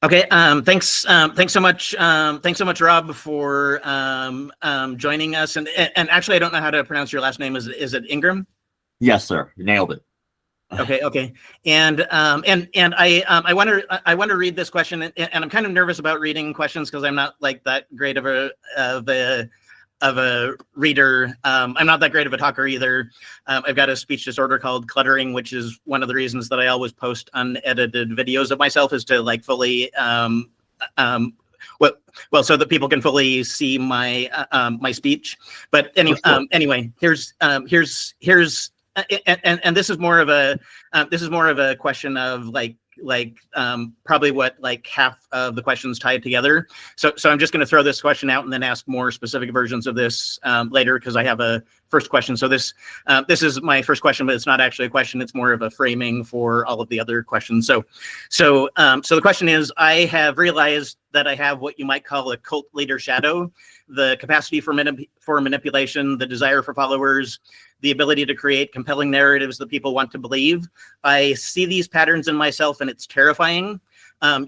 Okay. Thanks so much. Thanks so much, Rob, for joining us. And actually, I don't know how to pronounce your last name. Is it Ingram? Yes, sir. You nailed it. Okay. And I want to read this question, and I'm kind of nervous about reading questions because I'm not like that great of a reader. I'm not that great of a talker either. I've got a speech disorder called cluttering, which is one of the reasons that I always post unedited videos of myself, is to like fully so that people can fully see my my speech. But anyway, here's and this is more of a question of probably what like half of the questions tied together. So I'm just going to throw this question out and then ask more specific versions of this later, because I have a first question. So this is my first question, but it's not actually a question. It's more of a framing for all of the other questions. So the question is: I have realized that I have what you might call a cult leader shadow, the capacity for manipulation, the desire for followers, the ability to create compelling narratives that people want to believe. I see these patterns in myself, and it's terrifying.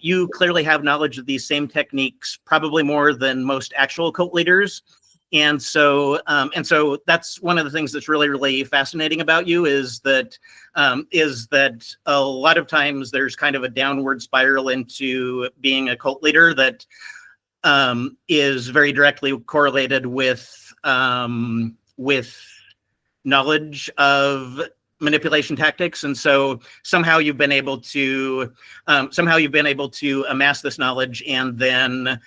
You clearly have knowledge of these same techniques, probably more than most actual cult leaders. And so that's one of the things that's really, really fascinating about you, is that a lot of times there's kind of a downward spiral into being a cult leader that is very directly correlated with knowledge of manipulation tactics. And so somehow you've been able to amass this knowledge and then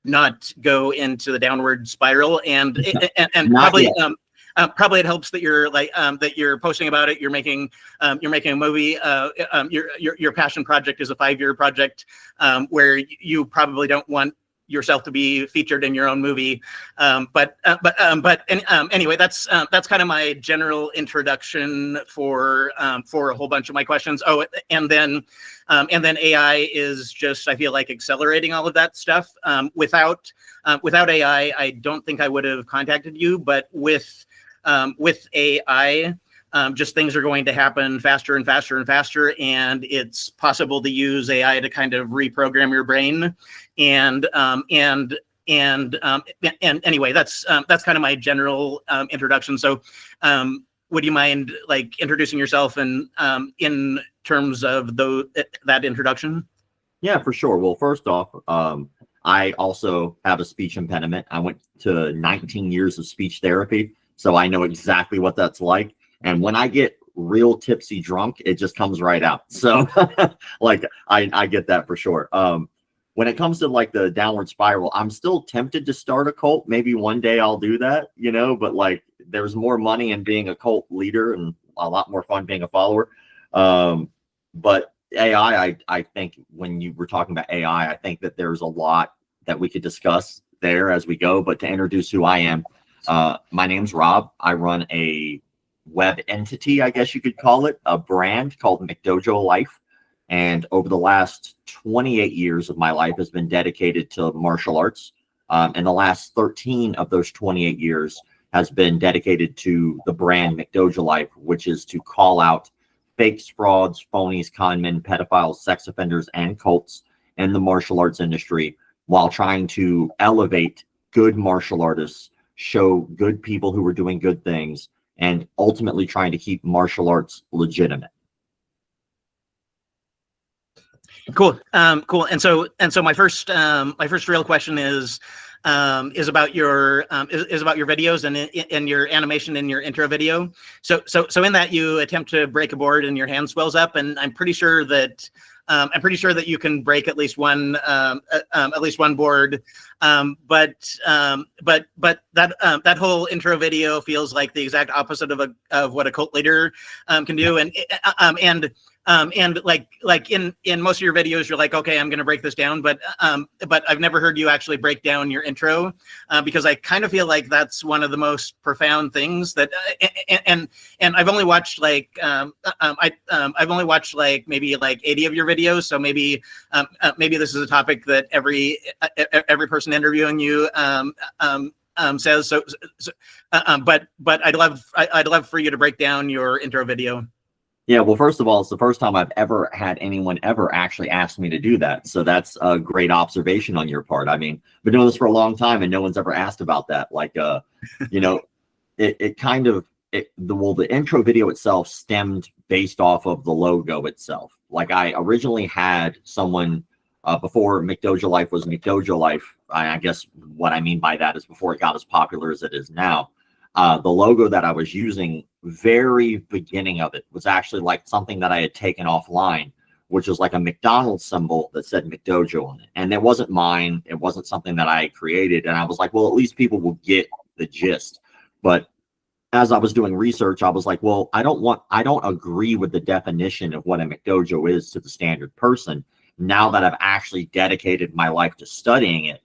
not go into the downward spiral. And probably probably it helps that you're that you're posting about it. You're making a movie. Your passion project is a 5-year project where you probably don't want yourself to be featured in your own movie. Anyway, that's kind of my general introduction for a whole bunch of my questions. Oh, and then AI is just, I feel like, accelerating all of that stuff. Without AI, I don't think I would have contacted you, but with AI, just things are going to happen faster and faster and faster, and it's possible to use AI to kind of reprogram your brain. And anyway, that's kind of my general introduction. So, would you mind like introducing yourself and in terms of that introduction? Yeah, for sure. Well, first off, I also have a speech impediment. I went to 19 years of speech therapy, so I know exactly what that's like. And when I get real tipsy drunk, it just comes right out. So like I get that for sure. When it comes to like the downward spiral, I'm still tempted to start a cult. Maybe one day I'll do that, but like there's more money in being a cult leader and a lot more fun being a follower. But AI, I think when you were talking about AI, I think that there's a lot that we could discuss there as we go. But to introduce who I am, my name's Rob. I run a web entity, I guess you could call it, a brand called McDojoLife. And over the last 28 years of my life has been dedicated to martial arts. And the last 13 of those 28 years has been dedicated to the brand McDojoLife, which is to call out fakes, frauds, phonies, con men, pedophiles, sex offenders, and cults in the martial arts industry, while trying to elevate good martial artists, show good people who are doing good things, and ultimately trying to keep martial arts legitimate. Cool. And so my first real question is about your videos and your animation in your intro video. So in that you attempt to break a board and your hand swells up, and I'm pretty sure that you can break at least one board. But that whole intro video feels like the exact opposite of what a cult leader can do. And like in most of your videos, you're like, okay, I'm going to break this down, but I've never heard you actually break down your intro, because I kind of feel like that's one of the most profound things that, and I've only watched like, I've only watched like maybe like 80 of your videos. So maybe this is a topic that every person interviewing you says. So but I'd love for you to break down your intro video. Yeah, well, first of all, it's the first time I've ever had anyone ever actually ask me to do that. So that's a great observation on your part. I mean, been doing this for a long time and no one's ever asked about that. Like, you know, it kind of, the intro video itself stemmed based off of the logo itself. Like I originally had someone before McDojoLife was McDojoLife. I guess what I mean by that is before it got as popular as it is now. The logo that I was using, very beginning of it, was actually like something that I had taken offline, which was like a McDonald's symbol that said McDojo on it. And it wasn't mine. It wasn't something that I created. And I was like, well, at least people will get the gist. But as I was doing research, I was like, well, I don't agree with the definition of what a McDojo is to the standard person. Now that I've actually dedicated my life to studying it,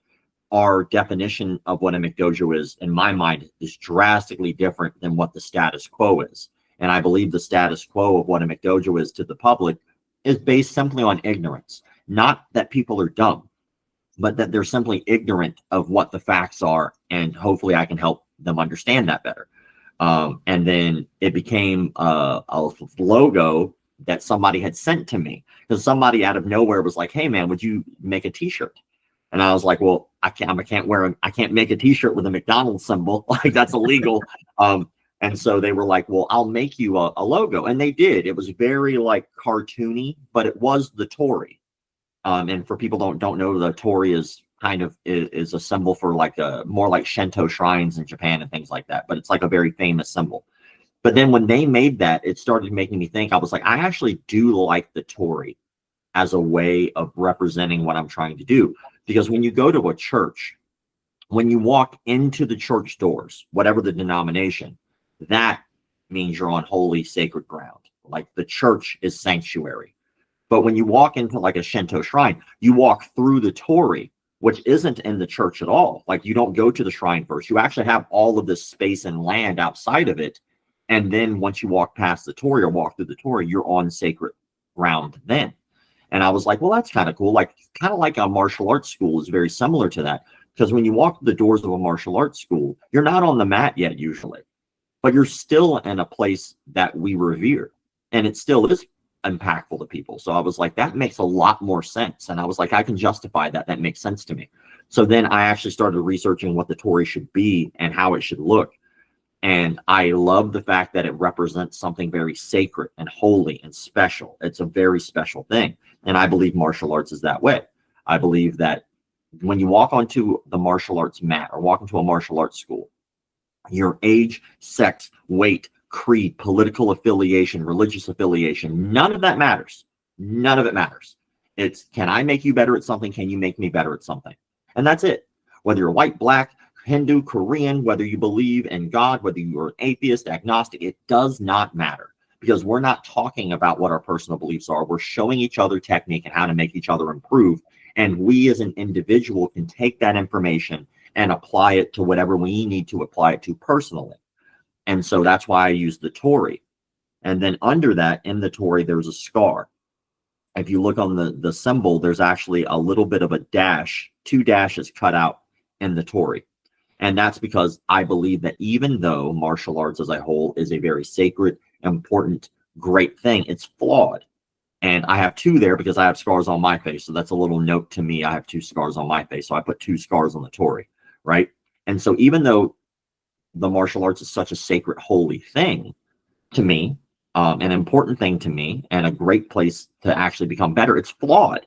our definition of what a McDojo is, in my mind, is drastically different than what the status quo is. And I believe the status quo of what a McDojo is to the public is based simply on ignorance. Not that people are dumb, but that they're simply ignorant of what the facts are. And hopefully I can help them understand that better. And then it became a logo that somebody had sent to me, because somebody out of nowhere was like, hey man, would you make a t-shirt? And I was like, well, I can't make a t-shirt with a McDonald's symbol. Like that's illegal. And so they were like, well, I'll make you a logo. And they did. It was very like cartoony, but it was the Torii. And for people don't know, the Torii is kind of is a symbol for like more like Shinto shrines in Japan and things like that. But it's like a very famous symbol. But then when they made that, it started making me think. I was like, I actually do like the Torii as a way of representing what I'm trying to do. Because when you go to a church, when you walk into the church doors, whatever the denomination, that means you're on holy, sacred ground. Like the church is sanctuary. But when you walk into like a Shinto shrine, you walk through the Torii, which isn't in the church at all. Like you don't go to the shrine first. You actually have all of this space and land outside of it. And then once you walk past the Torii or walk through the Torii, you're on sacred ground then. And I was like, well, that's kind of cool. Like kind of like a martial arts school is very similar to that. Because when you walk through the doors of a martial arts school, you're not on the mat yet usually, but you're still in a place that we revere. And it still is impactful to people. So I was like, that makes a lot more sense. And I was like, I can justify that. That makes sense to me. So then I actually started researching what the Torii should be and how it should look. And I love the fact that it represents something very sacred and holy and special. It's a very special thing. And I believe martial arts is that way. I believe that when you walk onto the martial arts mat or walk into a martial arts school, your age, sex, weight, creed, political affiliation, religious affiliation, none of that matters. None of it matters. It's, can I make you better at something? Can you make me better at something? And that's it. Whether you're white, black, Hindu, Korean, whether you believe in God, whether you're an atheist, agnostic, it does not matter, because we're not talking about what our personal beliefs are. We're showing each other technique and how to make each other improve. And we as an individual can take that information and apply it to whatever we need to apply it to personally. And so that's why I use the Torii. And then under that, in the Torii, there's a scar. If you look on the symbol, there's actually a little bit of a dash, 2 dashes cut out in the Torii. And that's because I believe that even though martial arts as a whole is a very sacred, important, great thing, it's flawed. And I have 2 there because I have scars on my face. So that's a little note to me. I have 2 scars on my face. So I put 2 scars on the Torii, right? And so even though the martial arts is such a sacred, holy thing to me, an important thing to me, and a great place to actually become better, it's flawed.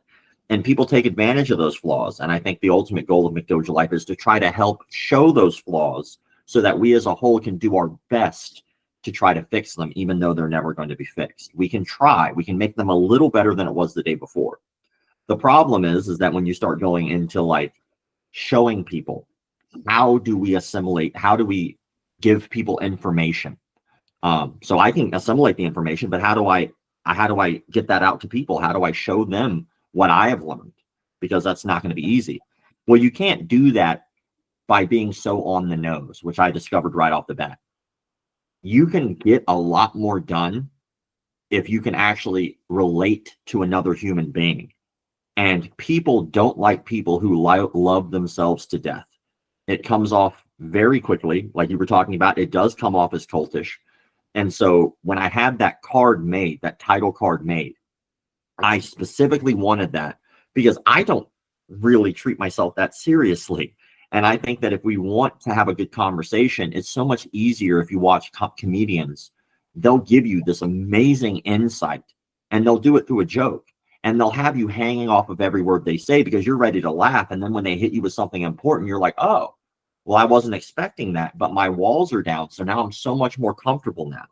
And people take advantage of those flaws. And I think the ultimate goal of McDojoLife is to try to help show those flaws so that we as a whole can do our best to try to fix them, even though they're never going to be fixed. We can try. We can make them a little better than it was the day before. The problem is that when you start going into like showing people, how do we assimilate? How do we give people information? So I can assimilate the information, but how do I get that out to people? How do I show them what I have learned? Because that's not going to be easy. Well, you can't do that by being so on the nose, which I discovered right off the bat. You can get a lot more done if you can actually relate to another human being. And people don't like people who love themselves to death. It comes off very quickly, like you were talking about. It does come off as cultish. And so when I had that card made, that title card made, I specifically wanted that because I don't really treat myself that seriously. And I think that if we want to have a good conversation, it's so much easier if you watch comedians. They'll give you this amazing insight and they'll do it through a joke. And they'll have you hanging off of every word they say because you're ready to laugh. And then when they hit you with something important, you're like, oh, well, I wasn't expecting that, but my walls are down. So now I'm so much more comfortable now.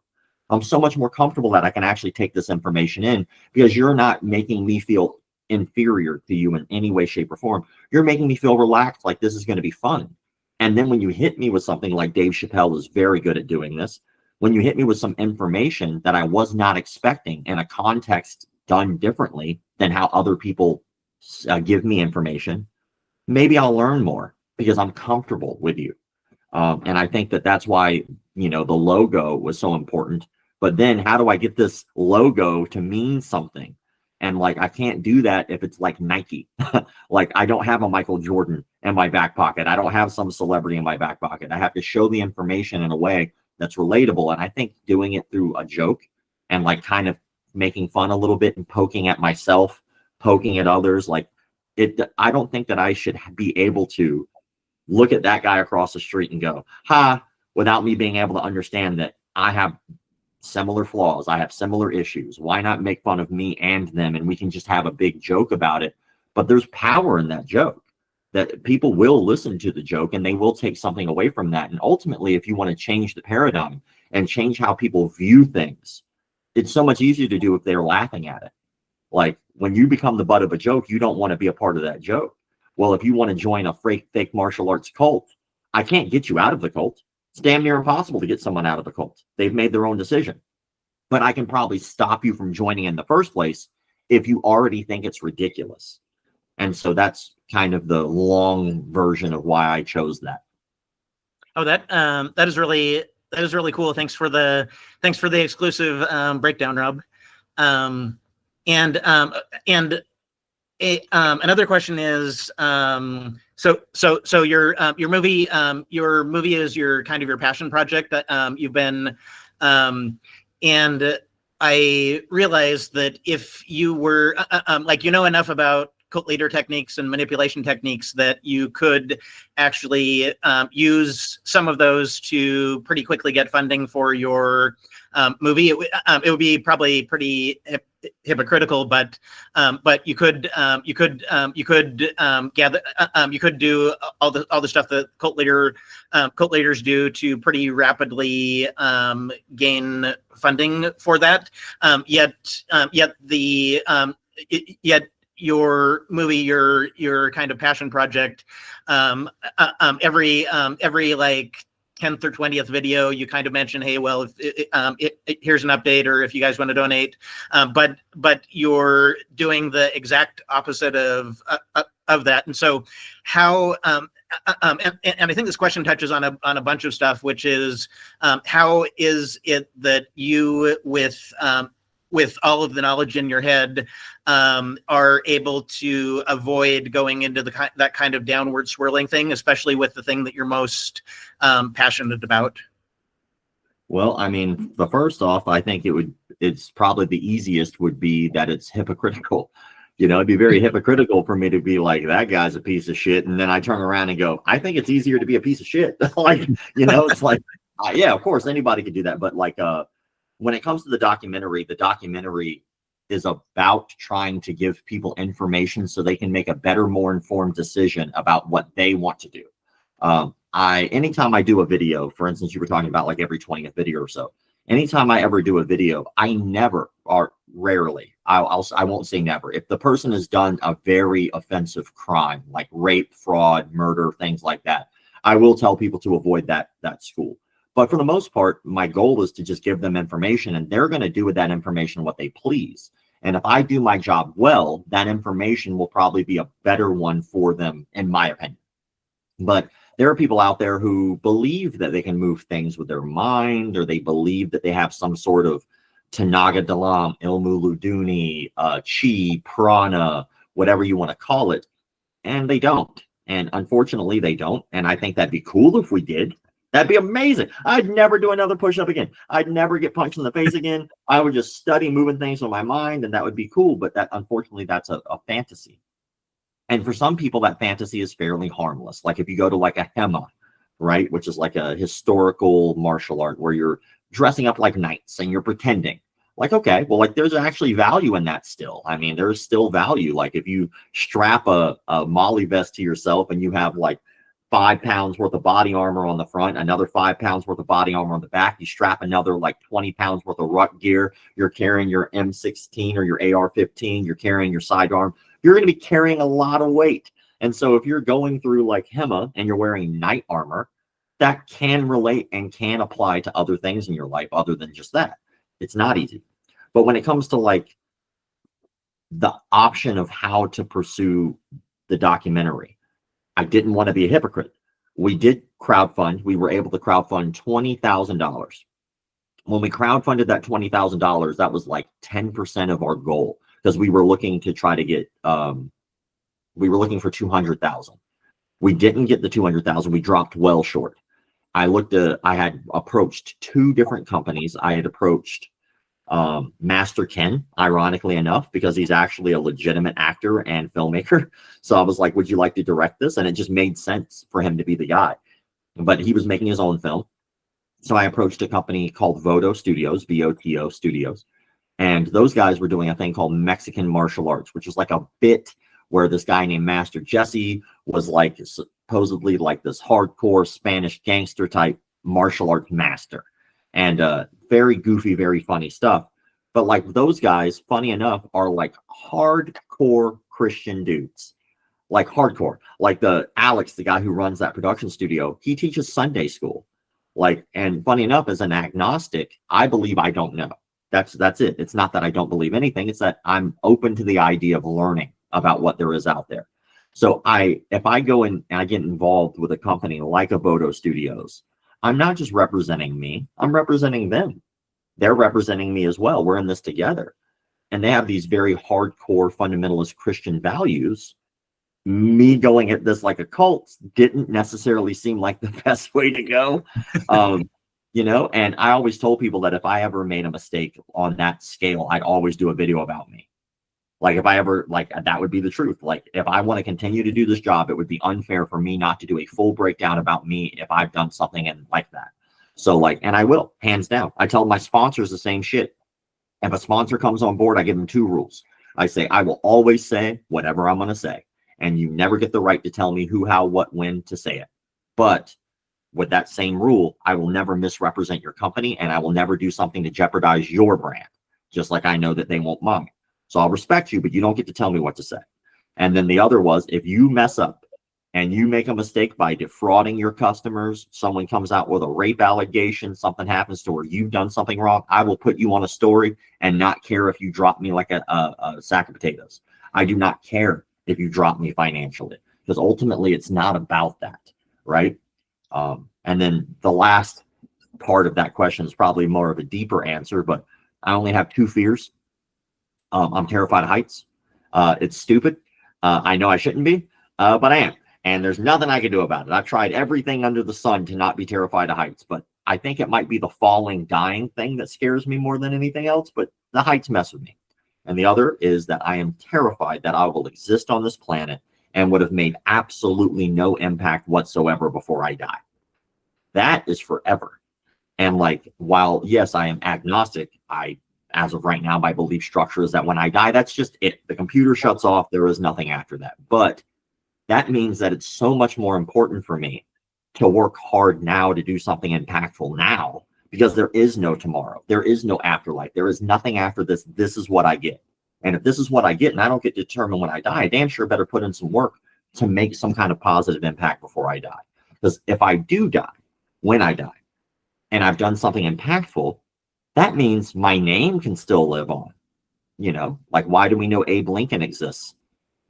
I'm so much more comfortable that I can actually take this information in because you're not making me feel inferior to you in any way, shape, or form. You're making me feel relaxed, like this is going to be fun. And then when you hit me with something like Dave Chappelle is very good at doing this, when you hit me with some information that I was not expecting in a context done differently than how other people give me information, maybe I'll learn more because I'm comfortable with you. And I think that that's why, the logo was so important. But then how do I get this logo to mean something? And like, I can't do that if it's like Nike. Like, I don't have a Michael Jordan in my back pocket. I don't have some celebrity in my back pocket. I have to show the information in a way that's relatable. And I think doing it through a joke and like kind of making fun a little bit and poking at myself, poking at others, like I don't think that I should be able to look at that guy across the street and go, ha, without me being able to understand that I have similar flaws. I have similar issues. Why not make fun of me and them? And we can just have a big joke about it. But there's power in that joke, that people will listen to the joke and they will take something away from that. And ultimately, if you want to change the paradigm and change how people view things, it's so much easier to do if they're laughing at it. Like when you become the butt of a joke, you don't want to be a part of that joke. Well, if you want to join a fake martial arts cult, I can't get you out of the cult. It's damn near impossible to get someone out of the cult. They've made their own decision. But I can probably stop you from joining in the first place if you already think it's ridiculous. And so that's kind of the long version of why I chose that. Oh, that is really cool. Thanks for the exclusive breakdown, Rob. Another question is, so your movie is your kind of your passion project that you've been, and I realized that if you were enough about cult leader techniques and manipulation techniques that you could actually use some of those to pretty quickly get funding for your movie. It would be probably pretty hypocritical, but you could do all the stuff that cult leaders do to pretty rapidly gain funding for that. Yet your movie, your kind of passion project, every like 10th or 20th video, you kind of mention, hey, well, here's an update, or if you guys want to donate, but you're doing the exact opposite of that. And so how, and I think this question touches on a bunch of stuff, which is how is it that you, with all of the knowledge in your head, are able to avoid going into that kind of downward swirling thing, especially with the thing that you're most passionate about? Well, I mean, the first off, I think it's probably the easiest would be that it's hypocritical. It'd be very hypocritical for me to be like, that guy's a piece of shit. And then I turn around and go, I think it's easier to be a piece of shit. It's like, yeah, of course, anybody could do that. But like, when it comes to the documentary is about trying to give people information so they can make a better, more informed decision about what they want to do. Anytime I do a video, for instance, you were talking about like every 20th video or so, anytime I ever do a video, I never, or rarely, I won't say never, if the person has done a very offensive crime like rape, fraud, murder, things like that, I will tell people to avoid that school. But for the most part, my goal is to just give them information, and they're going to do with that information what they please. And if I do my job well, that information will probably be a better one for them, in my opinion. But there are people out there who believe that they can move things with their mind, or they believe that they have some sort of Tanaga Dalam, Ilmu Luduni, Chi, Prana, whatever you want to call it. And they don't. And unfortunately, they don't. And I think that'd be cool if we did. That'd be amazing. I'd never do another push-up again. I'd never get punched in the face again. I would just study moving things with my mind, and that would be cool. But that, unfortunately, that's a fantasy. And for some people, that fantasy is fairly harmless. Like if you go to like a Hema, right, which is like a historical martial art where you're dressing up like knights and you're pretending. Like, okay, well, like there's actually value in that still. I mean, there's still value. Like if you strap a Molly vest to yourself and you have like 5 pounds worth of body armor on the front, another 5 pounds worth of body armor on the back, you strap another like 20 pounds worth of ruck gear, you're carrying your M16 or your AR-15, you're carrying your sidearm, you're going to be carrying a lot of weight. And so if you're going through like Hema and you're wearing knight armor, that can relate and can apply to other things in your life other than just that. It's not easy. But when it comes to like the option of how to pursue the documentary, I didn't want to be a hypocrite. We did crowdfund. We were able to crowdfund $20,000. When we crowdfunded that $20,000, that was like 10% of our goal because we were looking to try to get, we were looking for 200,000. We didn't get the 200,000. We dropped well short. I had approached 2 different companies. I had approached Master Ken, ironically enough, because he's actually a legitimate actor and filmmaker. So I was like, would you like to direct this? And it just made sense for him to be the guy. But he was making his own film. So I approached a company called Voto Studios, VOTO Studios. And those guys were doing a thing called Mexican martial arts, which was like a bit where this guy named Master Jesse was like supposedly like this hardcore Spanish gangster type martial arts master. And very goofy, very funny stuff. But like those guys, funny enough, are like hardcore Christian dudes. Like hardcore. Like the Alex, the guy who runs that production studio, he teaches Sunday school. Like, and funny enough, as an agnostic, I believe I don't know. That's it. It's not that I don't believe anything. It's that I'm open to the idea of learning about what there is out there. So if I go in and I get involved with a company like a Voto Studios, I'm not just representing me, I'm representing them. They're representing me as well. We're in this together. And they have these very hardcore fundamentalist Christian values. Me going at this like a cult didn't necessarily seem like the best way to go. You know, and I always told people that if I ever made a mistake on that scale, I'd always do a video about me. Like if I ever, like that would be the truth. Like if I want to continue to do this job, it would be unfair for me not to do a full breakdown about me if I've done something and like that. So like, and I will, hands down. I tell my sponsors the same shit. If a sponsor comes on board, I give them 2 rules. I say, I will always say whatever I'm going to say. And you never get the right to tell me who, how, what, when to say it. But with that same rule, I will never misrepresent your company and I will never do something to jeopardize your brand. Just like I know that they won't mine. So I'll respect you, but you don't get to tell me what to say. And then the other was, if you mess up and you make a mistake by defrauding your customers, someone comes out with a rape allegation, something happens to where you've done something wrong, I will put you on a story and not care if you drop me like a sack of potatoes. I do not care if you drop me financially, because ultimately it's not about that, right? And then the last part of that question is probably more of a deeper answer, but I only have 2 fears. I'm terrified of heights. It's stupid. I know I shouldn't be, but I am. And there's nothing I can do about it. I've tried everything under the sun to not be terrified of heights, but I think it might be the falling, dying thing that scares me more than anything else, but the heights mess with me. And the other is that I am terrified that I will exist on this planet and would have made absolutely no impact whatsoever before I die. That is forever. And like, while yes, I am agnostic, as of right now, my belief structure is that when I die, that's just it. The computer shuts off. There is nothing after that. But that means that it's so much more important for me to work hard now to do something impactful now, because there is no tomorrow. There is no afterlife. There is nothing after this. This is what I get. And if this is what I get and I don't get to determine when I die, I damn sure better put in some work to make some kind of positive impact before I die. Because if I do die, when I die, and I've done something impactful, that means my name can still live on. You know, like, why do we know Abe Lincoln exists?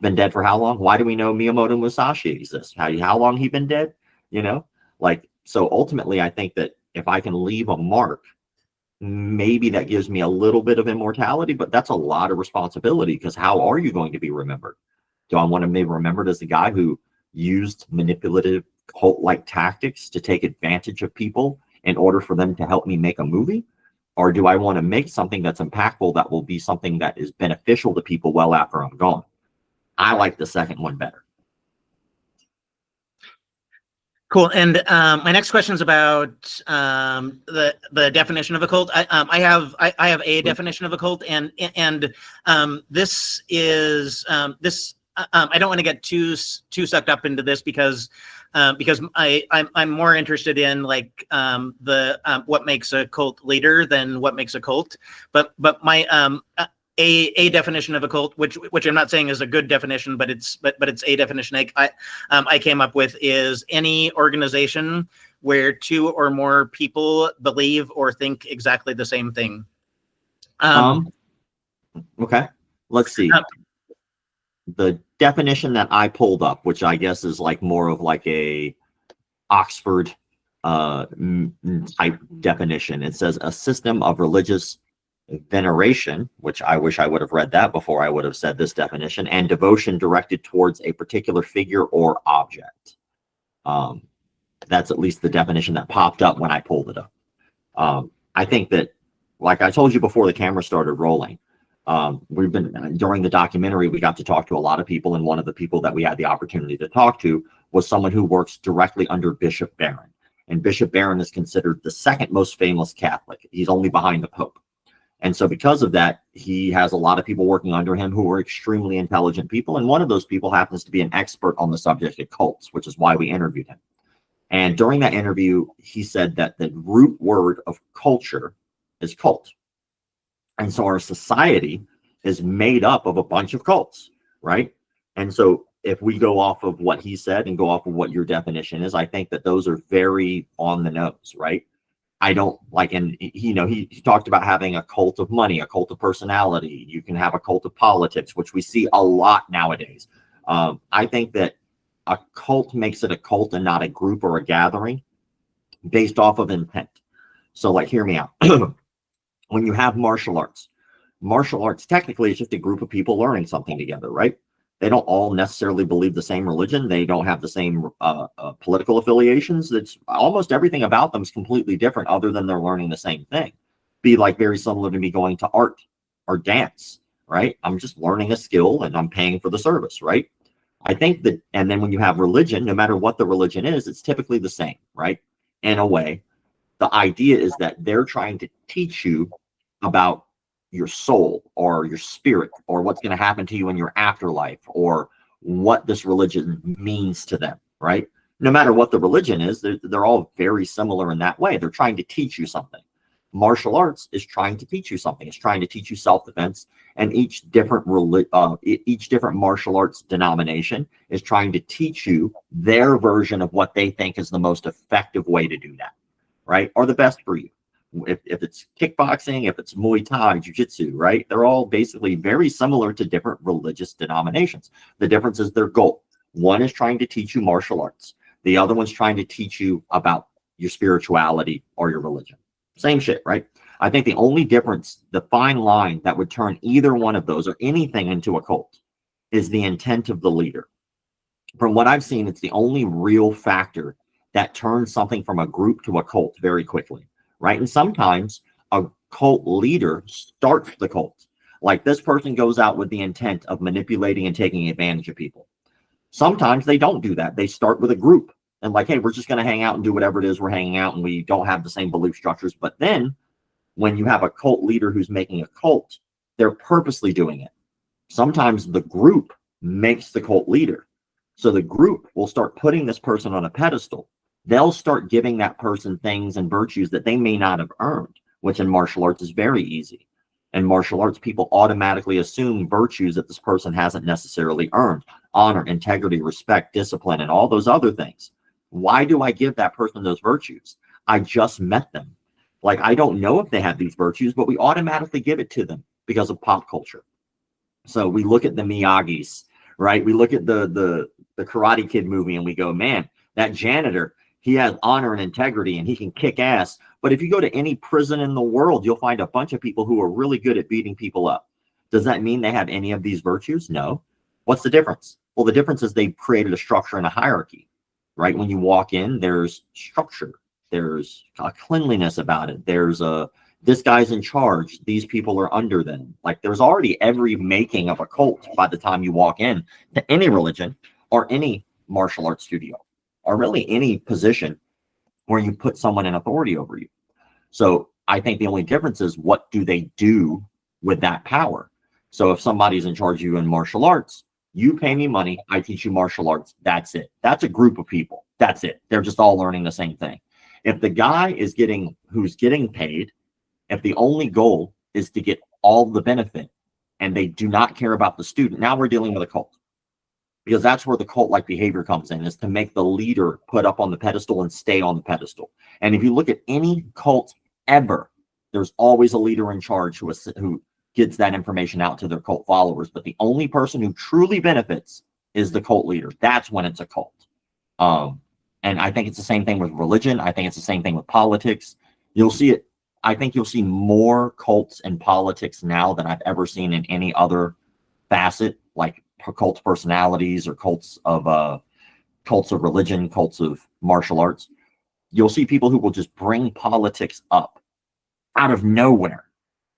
Been dead for how long? Why do we know Miyamoto Musashi exists? How long he been dead? You know, like, so ultimately, I think that if I can leave a mark, maybe that gives me a little bit of immortality, but that's a lot of responsibility, because how are you going to be remembered? Do I want to be remembered as the guy who used manipulative cult-like tactics to take advantage of people in order for them to help me make a movie? Or do I want to make something that's impactful, that will be something that is beneficial to people well after I'm gone? I like the second one better. Cool. And my next question is about the definition of a cult. I have a definition of a cult, and this is this. I don't want to get too sucked up into this because I'm more interested in like what makes a cult leader than what makes a cult. But my a definition of a cult, which I'm not saying is a good definition, but it's a definition I came up with, is any organization where two or more people believe or think exactly the same thing. Okay, let's see. The definition that I pulled up, which I guess is like more of like a Oxford type definition, it says a system of religious veneration, which I wish I would have read that before I would have said this definition, and devotion directed towards a particular figure or object. That's at least the definition that popped up when I pulled it up. I think that, like I told you before the camera started rolling, we've been, during the documentary, we got to talk to a lot of people, and one of the people that we had the opportunity to talk to was someone who works directly under Bishop Barron. And Bishop Barron is considered the second most famous Catholic. He's only behind the Pope. And so because of that, he has a lot of people working under him who are extremely intelligent people. And one of those people happens to be an expert on the subject of cults, which is why we interviewed him. And during that interview, he said that the root word of culture is cult. And so our society is made up of a bunch of cults, right? And so if we go off of what he said and go off of what your definition is, I think that those are very on the nose, right? I don't like, and he talked about having a cult of money, a cult of personality. You can have a cult of politics, which we see a lot nowadays. I think that a cult makes it a cult and not a group or a gathering based off of intent. So like, hear me out. When you have martial arts technically is just a group of people learning something together, right? They don't all necessarily believe the same religion. They don't have the same political affiliations. It's almost everything about them is completely different, other than they're learning the same thing. Be like very similar to me going to art or dance, right? I'm just learning a skill and I'm paying for the service, right? I think that, and then when you have religion, no matter what the religion is, it's typically the same, right? In a way, the idea is that they're trying to teach you about your soul or your spirit, or what's going to happen to you in your afterlife, or what this religion means to them, right? No matter what the religion is, they're all very similar in that way. They're trying to teach you something. Martial arts is trying to teach you something. It's trying to teach you self-defense, and each different martial arts denomination is trying to teach you their version of what they think is the most effective way to do that, right? Or the best for you. If it's kickboxing, if it's Muay Thai, Jiu-Jitsu, right? They're all basically very similar to different religious denominations. The difference is their goal. One is trying to teach you martial arts. The other one's trying to teach you about your spirituality or your religion. Same shit, right? I think the only difference, the fine line that would turn either one of those or anything into a cult, is the intent of the leader. From what I've seen, it's the only real factor that turns something from a group to a cult very quickly. Right. And sometimes a cult leader starts the cult. Like, this person goes out with the intent of manipulating and taking advantage of people. Sometimes they don't do that. They start with a group and like, hey, we're just going to hang out and do whatever it is we're hanging out, and we don't have the same belief structures. But then when you have a cult leader who's making a cult, they're purposely doing it. Sometimes the group makes the cult leader. So the group will start putting this person on a pedestal. They'll start giving that person things and virtues that they may not have earned, which in martial arts is very easy. In martial arts, people automatically assume virtues that this person hasn't necessarily earned: honor, integrity, respect, discipline, and all those other things. Why do I give that person those virtues? I just met them. Like, I don't know if they have these virtues, but we automatically give it to them because of pop culture. So we look at the Miyagis, right? We look at the Karate Kid movie and we go, man, that janitor, he has honor and integrity and he can kick ass. But if you go to any prison in the world, you'll find a bunch of people who are really good at beating people up. Does that mean they have any of these virtues? No. What's the difference? Well, the difference is they've created a structure and a hierarchy. right? When you walk in, there's structure, there's a cleanliness about it. There's a, this guy's in charge, these people are under them. Like there's already every making of a cult by the time you walk in to any religion or any martial arts studio or really any position where you put someone in authority over you. So I think the only difference is what do they do with that power? So if somebody's in charge of you in martial arts, you pay me money, I teach you martial arts. That's it. That's a group of people. That's it. They're just all learning the same thing. If the guy is who's getting paid, if the only goal is to get all the benefit and they do not care about the student, now we're dealing with a cult. Because that's where the cult-like behavior comes in, is to make the leader put up on the pedestal and stay on the pedestal. And if you look at any cult ever, there's always a leader in charge who gets that information out to their cult followers. But the only person who truly benefits is the cult leader. That's when it's a cult. And I think it's the same thing with religion. I think it's the same thing with politics. You'll see it. I think you'll see more cults in politics now than I've ever seen in any other facet, like cult personalities or cults of religion, cults of martial arts. You'll see people who will just bring politics up out of nowhere.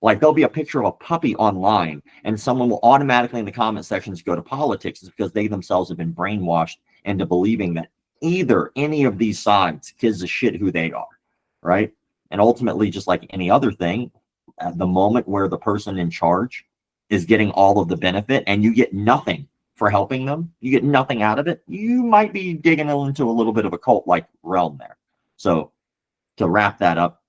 Like there'll be a picture of a puppy online and someone will automatically in the comment sections go to politics. It's because they themselves have been brainwashed into believing that either any of these sides gives a shit who they are, right? And ultimately, just like any other thing, at the moment where the person in charge is getting all of the benefit and you get nothing for helping them, you get nothing out of it, you might be digging into a little bit of a cult-like realm there. So to wrap that up,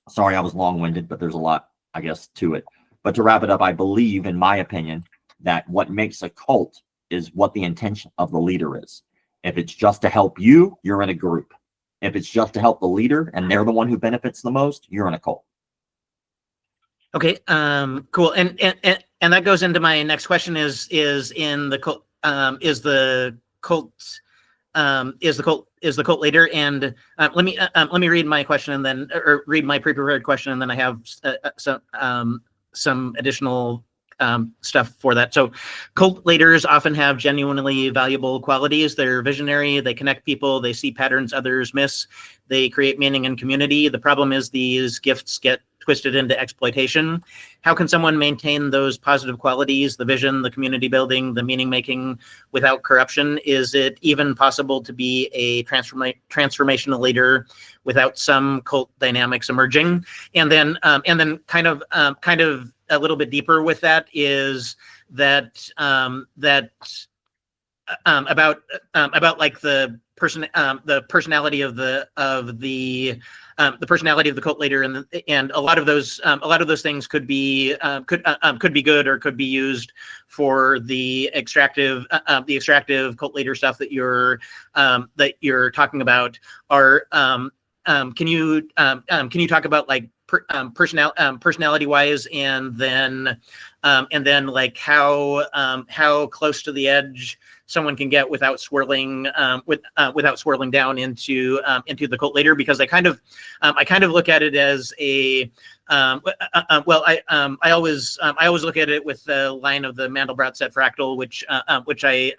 sorry I was long-winded, but there's a lot, I guess, to it. But to wrap it up, I believe, in my opinion, that what makes a cult is what the intention of the leader is. If it's just to help you, you're in a group. If it's just to help the leader and they're the one who benefits the most, you're in a cult. Okay, cool. And that goes into my next question is in the cult, is the cult leader? And let me read my question and then, or read my pre-prepared question, and then I have some additional stuff for that. So cult leaders often have genuinely valuable qualities. They're visionary, they connect people, they see patterns others miss, they create meaning and community. The problem is these gifts get twisted into exploitation. How can someone maintain those positive qualities, the vision, the community building, the meaning making, without corruption? Is it even possible to be a transformational leader without some cult dynamics emerging? And then kind of a little bit deeper with that is that about like the personality of the personality of the cult leader, and a lot of those things could be good or could be used for the extractive cult leader stuff that you're talking about. Can you talk about like personality wise, and then like how close to the edge someone can get without swirling down into the cult leader? Because I kind of look at it as a I always look at it with the line of the Mandelbrot set fractal, which I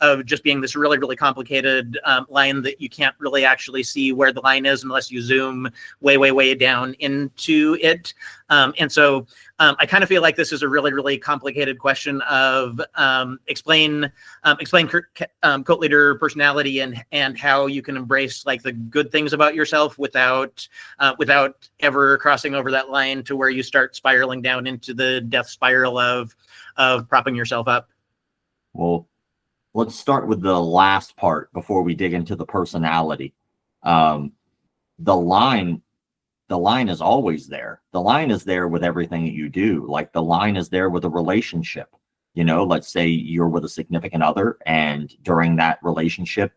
of just being this really, really complicated line that you can't really actually see where the line is unless you zoom way down into it. And so I kind of feel like this is a really, really complicated question of explain cult leader personality and how you can embrace like the good things about yourself without ever crossing over that line to where you start spiraling down into the death spiral of propping yourself up. Well, let's start with the last part before we dig into the personality. The line is always there. The line is there with everything that you do. Like the line is there with a relationship. You know, let's say you're with a significant other, and during that relationship,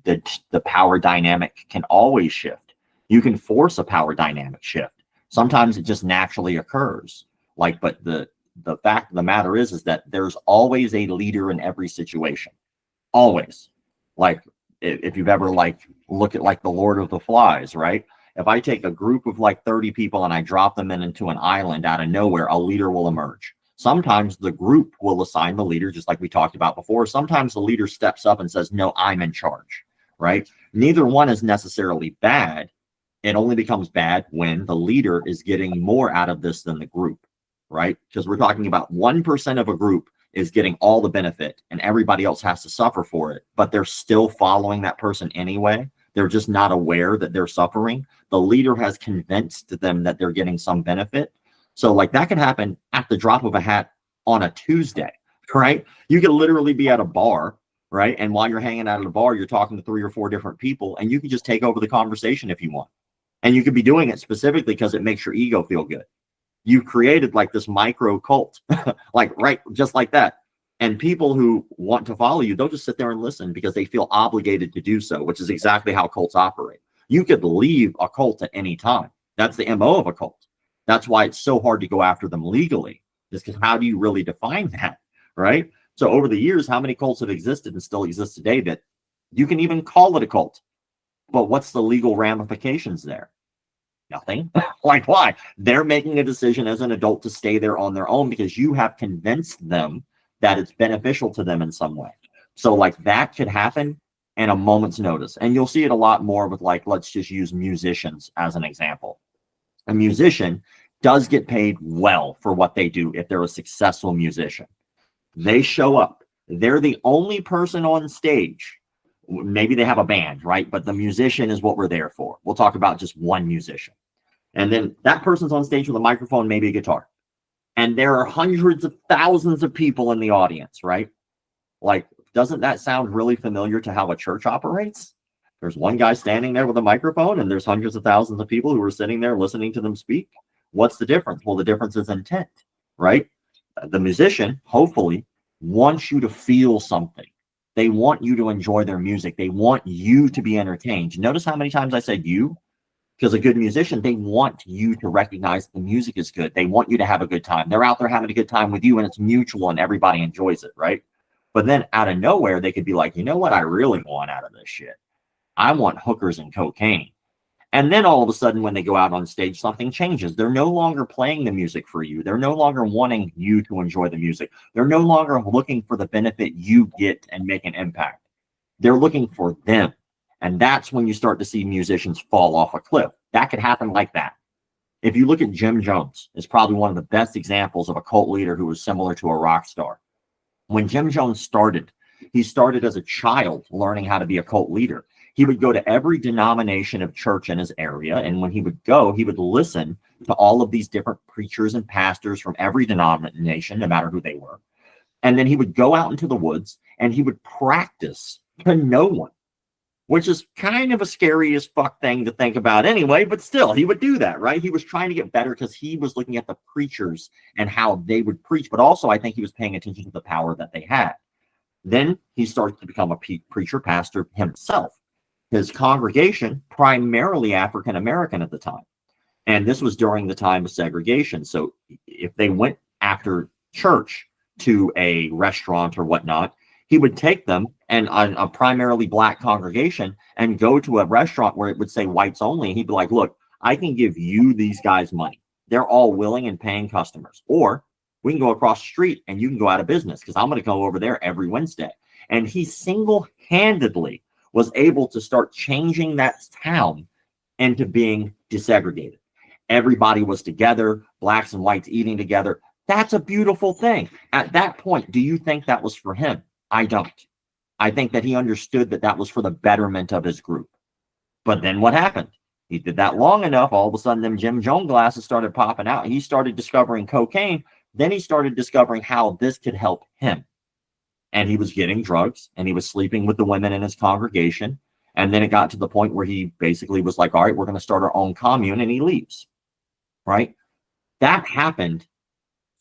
the power dynamic can always shift. You can force a power dynamic shift. Sometimes it just naturally occurs. Like, but the fact of the matter is that there's always a leader in every situation. Always. Like if you've ever like look at like the Lord of the Flies, right? If I take a group of like 30 people and I drop them into an island out of nowhere, a leader will emerge. Sometimes the group will assign the leader, just like we talked about before. Sometimes the leader steps up and says, no, I'm in charge, right? Neither one is necessarily bad. It only becomes bad when the leader is getting more out of this than the group, right? Because we're talking about 1% of a group is getting all the benefit and everybody else has to suffer for it, but they're still following that person anyway. They're just not aware that they're suffering. The leader has convinced them that they're getting some benefit. So like that can happen at the drop of a hat on a Tuesday, right? You could literally be at a bar, right? And while you're hanging out at a bar, you're talking to 3 or 4 different people and you can just take over the conversation if you want. And you could be doing it specifically because it makes your ego feel good. You've created like this micro cult, like right, just like that. And people who want to follow you, they'll just sit there and listen because they feel obligated to do so, which is exactly how cults operate. You could leave a cult at any time. That's the MO of a cult. That's why it's so hard to go after them legally, just because how do you really define that, right? So over the years, how many cults have existed and still exist today that you can even call it a cult? But what's the legal ramifications there? Nothing. Like, why? They're making a decision as an adult to stay there on their own because you have convinced them that it's beneficial to them in some way. So like that could happen in a moment's notice. And you'll see it a lot more with like, let's just use musicians as an example. A musician does get paid well for what they do if they're a successful musician. They show up. They're the only person on stage. Maybe they have a band, right? But the musician is what we're there for. We'll talk about just one musician. And then that person's on stage with a microphone, maybe a guitar. And there are hundreds of thousands of people in the audience, right? Like, doesn't that sound really familiar to how a church operates? There's one guy standing there with a microphone and there's hundreds of thousands of people who are sitting there listening to them speak. What's the difference? Well, the difference is intent, right? The musician, hopefully, wants you to feel something. They want you to enjoy their music. They want you to be entertained. Notice how many times I said you? Because a good musician, they want you to recognize the music is good. They want you to have a good time. They're out there having a good time with you and it's mutual and everybody enjoys it, right? But then out of nowhere, they could be like, you know what I really want out of this shit? I want hookers and cocaine. And then all of a sudden, when they go out on stage, something changes. They're no longer playing the music for you. They're no longer wanting you to enjoy the music. They're no longer looking for the benefit you get and make an impact. They're looking for them. And that's when you start to see musicians fall off a cliff. That could happen like that. If you look at Jim Jones, it's probably one of the best examples of a cult leader who was similar to a rock star. When Jim Jones started, he started as a child learning how to be a cult leader. He would go to every denomination of church in his area. And when he would go, he would listen to all of these different preachers and pastors from every denomination, no matter who they were. And then he would go out into the woods and he would practice to no one, which is kind of a scary as fuck thing to think about anyway, but still he would do that, right? He was trying to get better because he was looking at the preachers and how they would preach, but also I think he was paying attention to the power that they had. Then he starts to become a preacher pastor himself. His congregation, primarily African-American at the time. And this was during the time of segregation. So if they went after church to a restaurant or whatnot, he would take them and a primarily black congregation and go to a restaurant where it would say whites only. He'd be like, look, I can give you these guys money. They're all willing and paying customers. Or we can go across the street and you can go out of business because I'm going to go over there every Wednesday. And he single-handedly was able to start changing that town into being desegregated. Everybody was together, blacks and whites eating together. That's a beautiful thing. At that point, do you think that was for him? I don't. I think that he understood that that was for the betterment of his group. But then what happened? He did that long enough, all of a sudden them Jim Jones glasses started popping out. He started discovering cocaine. Then he started discovering how this could help him. And he was getting drugs and he was sleeping with the women in his congregation. And then it got to the point where he basically was like, all right, we're going to start our own commune, and he leaves, right? That happened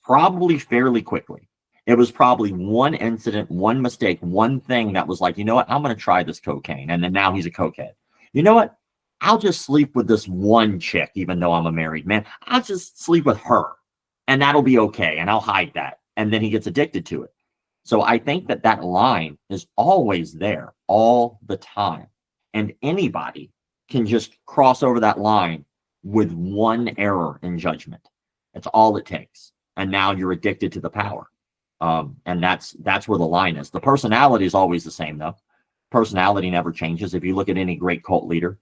probably fairly quickly. It was probably one incident, one mistake, one thing that was like, you know what, I'm going to try this cocaine. And then now he's a cokehead. You know what? I'll just sleep with this one chick, even though I'm a married man. I'll just sleep with her and that'll be okay. And I'll hide that. And then he gets addicted to it. So I think that that line is always there all the time. And anybody can just cross over that line with one error in judgment. That's all it takes. And now you're addicted to the power. And that's where the line is. The personality is always the same, though. personality never changes. If you look at any great cult leader,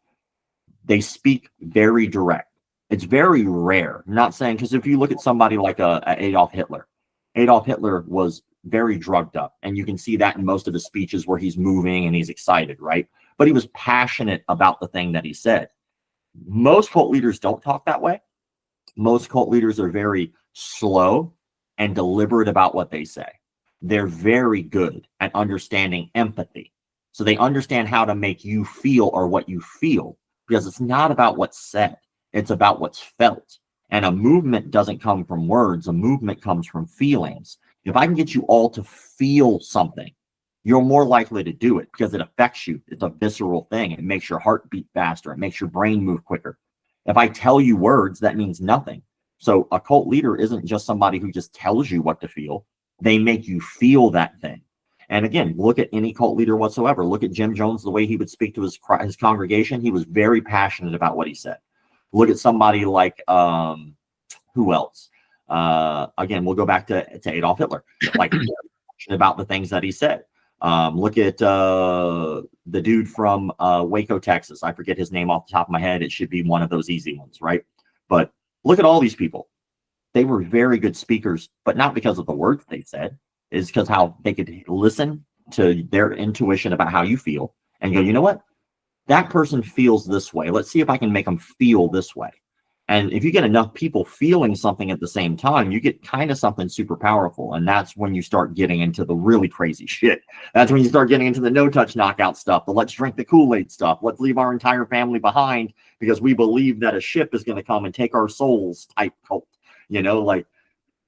they speak very direct. It's very rare. I'm not saying, because if you look at somebody like Adolf Hitler, Adolf Hitler was very drugged up, and you can see that in most of his speeches where he's moving and he's excited, right? But he was passionate about the thing that he said. Most cult leaders don't talk that way. Most cult leaders are very slow and deliberate about what they say. They're very good at understanding empathy. So they understand how to make you feel or what you feel, because it's not about what's said. It's about what's felt. And a movement doesn't come from words. A movement comes from feelings. If I can get you all to feel something, you're more likely to do it because it affects you. It's a visceral thing. It makes your heart beat faster. It makes your brain move quicker. If I tell you words, that means nothing. So a cult leader isn't just somebody who just tells you what to feel. They make you feel that thing. And again, look at any cult leader whatsoever. Look at Jim Jones, the way he would speak to his congregation. He was very passionate about what he said. Look at somebody like, who else? Again, we'll go back to Adolf Hitler. Like, about the things that he said. Look at the dude from Waco, Texas. I forget his name off the top of my head. It should be one of those easy ones, right? But look at all these people. They were very good speakers, but not because of the words they said. It's because how they could listen to their intuition about how you feel and go, you know what? That person feels this way. Let's see if I can make them feel this way. And if you get enough people feeling something at the same time, you get kind of something super powerful. And that's when you start getting into the really crazy shit. That's when you start getting into the no-touch knockout stuff, the let's drink the Kool-Aid stuff. Let's leave our entire family behind because we believe that a ship is going to come and take our souls type cult. You know, like,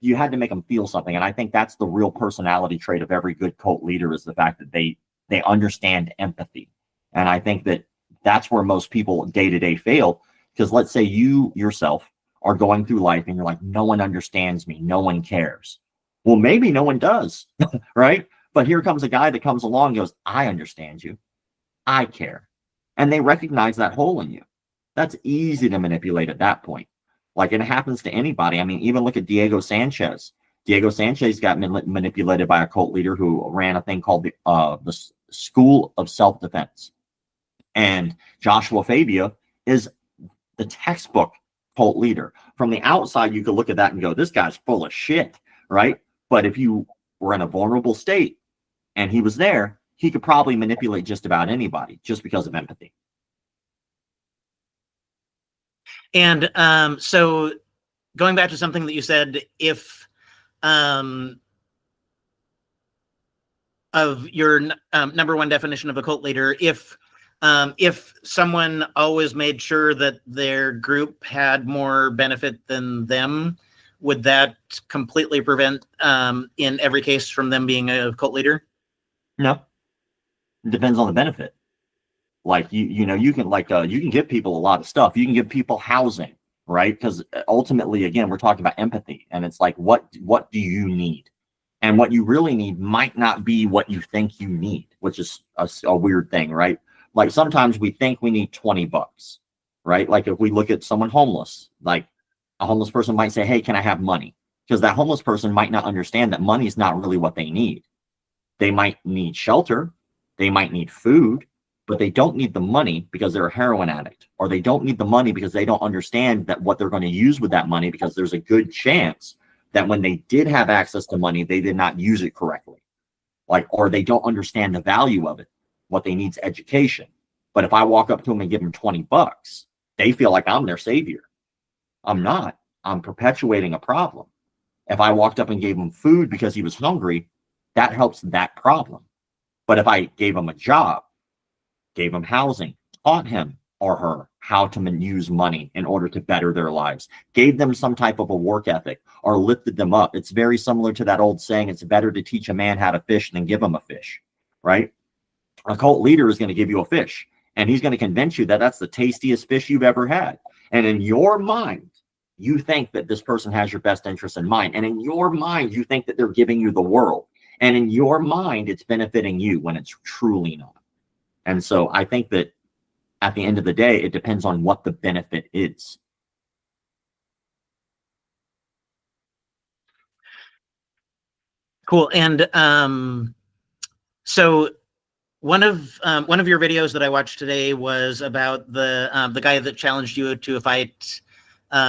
you had to make them feel something. And I think that's the real personality trait of every good cult leader, is the fact that they understand empathy. And I think that that's where most people day to day fail. Because let's say you yourself are going through life and you're like, no one understands me. No one cares. Well, maybe no one does, right? But here comes a guy that comes along and goes, I understand you. I care. And they recognize that hole in you. That's easy to manipulate at that point. Like, it happens to anybody. I mean, even look at Diego Sanchez. Diego Sanchez got manipulated by a cult leader who ran a thing called the School of Self-Defense. And Joshua Fabia is the textbook cult leader. From the outside, you could look at that and go, this guy's full of shit, right? But if you were in a vulnerable state and he was there, he could probably manipulate just about anybody just because of empathy. And so going back to something that you said, if of your number one definition of a cult leader, if someone always made sure that their group had more benefit than them, would that completely prevent, in every case, from them being a cult leader? No, it depends on the benefit. Like, you know, you can give people a lot of stuff. You can give people housing, right? Because ultimately, again, we're talking about empathy, and it's like, what do you need? And what you really need might not be what you think you need, which is a weird thing, right? Like, sometimes we think we need $20, right? Like, if we look at someone homeless, like, a homeless person might say, hey, can I have money? Because that homeless person might not understand that money is not really what they need. They might need shelter, they might need food, but they don't need the money because they're a heroin addict, or they don't need the money because they don't understand that what they're going to use with that money, because there's a good chance that when they did have access to money, they did not use it correctly. Like, or they don't understand the value of it. What they need is education. But if I walk up to them and give them $20, they feel like I'm their savior. I'm not. I'm perpetuating a problem. If I walked up and gave him food because he was hungry, that helps that problem. But if I gave him a job, gave him housing, taught him or her how to use money in order to better their lives, gave them some type of a work ethic, or lifted them up. It's very similar to that old saying, it's better to teach a man how to fish than give him a fish, right? A cult leader is going to give you a fish, and he's going to convince you that that's the tastiest fish you've ever had. And in your mind, you think that this person has your best interest in mind. And in your mind, you think that they're giving you the world. And in your mind, it's benefiting you when it's truly not. And so I think that at the end of the day, it depends on what the benefit is. Cool. And so One of your videos that I watched today was about the guy that challenged you to a fight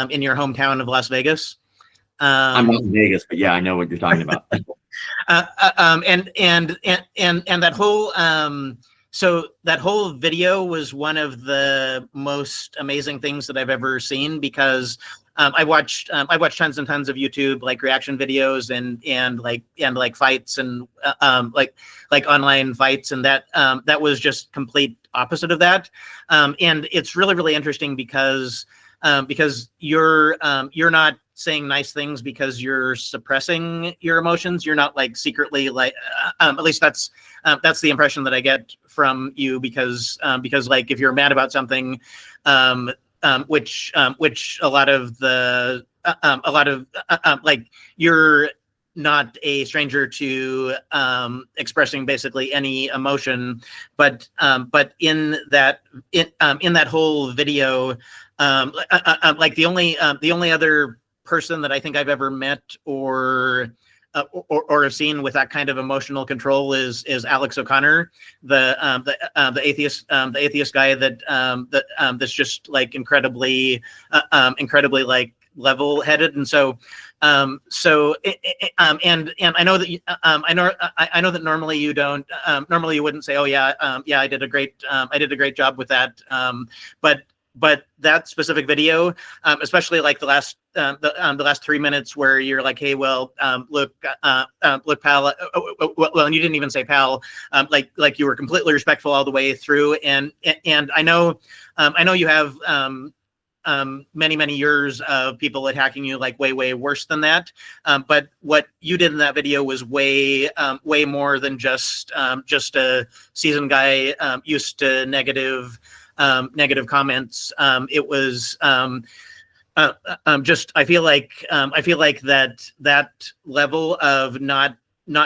in your hometown of Las Vegas. I'm not in Vegas, but yeah, I know what you're talking about. And that whole so that whole video was one of the most amazing things that I've ever seen, because I watched tons and tons of YouTube like reaction videos and like fights and like online fights, and that was just complete opposite of that. And it's really interesting because you're not saying nice things because you're suppressing your emotions. You're not like secretly like at least that's the impression that I get from you, because like if you're mad about something, which a lot of like, you're not a stranger to expressing basically any emotion, but in that whole video, like the only other person that I think I've ever met or have seen with that kind of emotional control is Alex O'Connor, the atheist guy that's just like incredibly like level-headed. And so and I know that I know that normally you don't normally you wouldn't say, oh yeah, I did a great job with that, but that specific video, especially like the last 3 minutes where you're like, hey, well, look, pal, well, and you didn't even say pal, like you were completely respectful all the way through, and I know you have many years of people attacking you like way worse than that, but what you did in that video was way more than just a seasoned guy used to negative comments. It was just, I feel like that level of not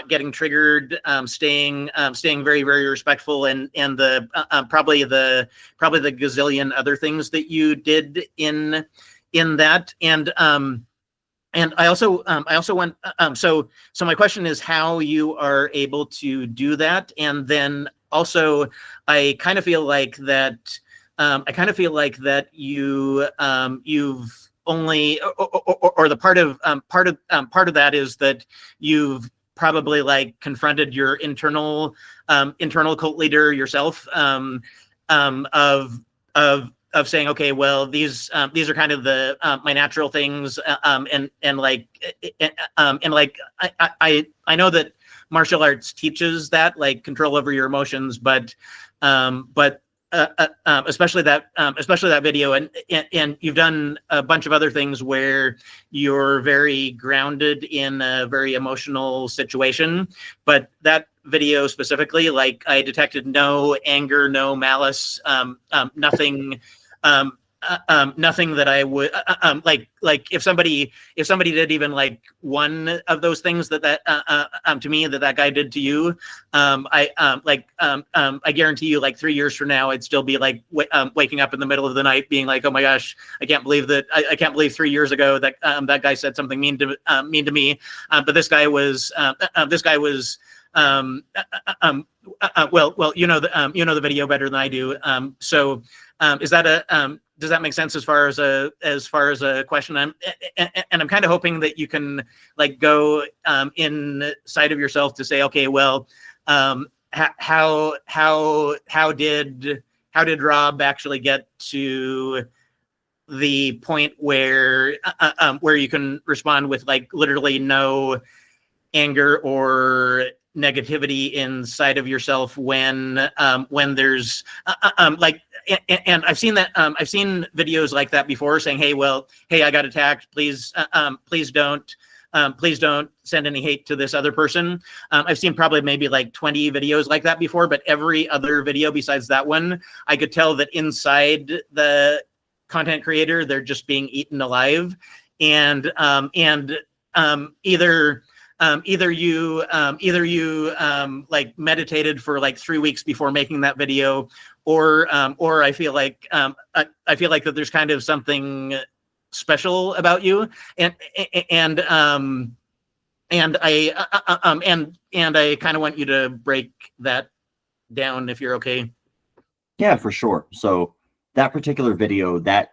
getting triggered, staying very respectful, and the probably the gazillion other things that you did in that. And I also want so my question is how you are able to do that. And then also I kind of feel like that you've only or the part of that is that you've probably like confronted your internal cult leader yourself, of saying, okay, well, these are kind of the my natural things, and like I know that martial arts teaches that, like, control over your emotions, but especially that video, and you've done a bunch of other things where you're very grounded in a very emotional situation, but that video specifically, like, I detected no anger, no malice, nothing. Nothing that I would like if somebody did even like one of those things that to me that guy did to you, I guarantee you, like 3 years from now, I'd still be like waking up in the middle of the night being like, oh my gosh, I can't believe that I can't believe 3 years ago that that guy said something mean to me, but this guy was well, you know the video better than I do, so is that does that make sense as far as a question? I'm kind of hoping that you can like go inside of yourself to say, okay, well, how did Rob actually get to the point where you can respond with like literally no anger or negativity inside of yourself when there's like, and I've seen that, I've seen videos like that before saying, hey, I got attacked, please don't send any hate to this other person. I've seen probably maybe like 20 videos like that before, but every other video besides that one, I could tell that inside the content creator, they're just being eaten alive. And either you like meditated for like 3 weeks before making that video, or I feel like that there's kind of something special about you, and I kind of want you to break that down if you're okay. Yeah, for sure. So that particular video, that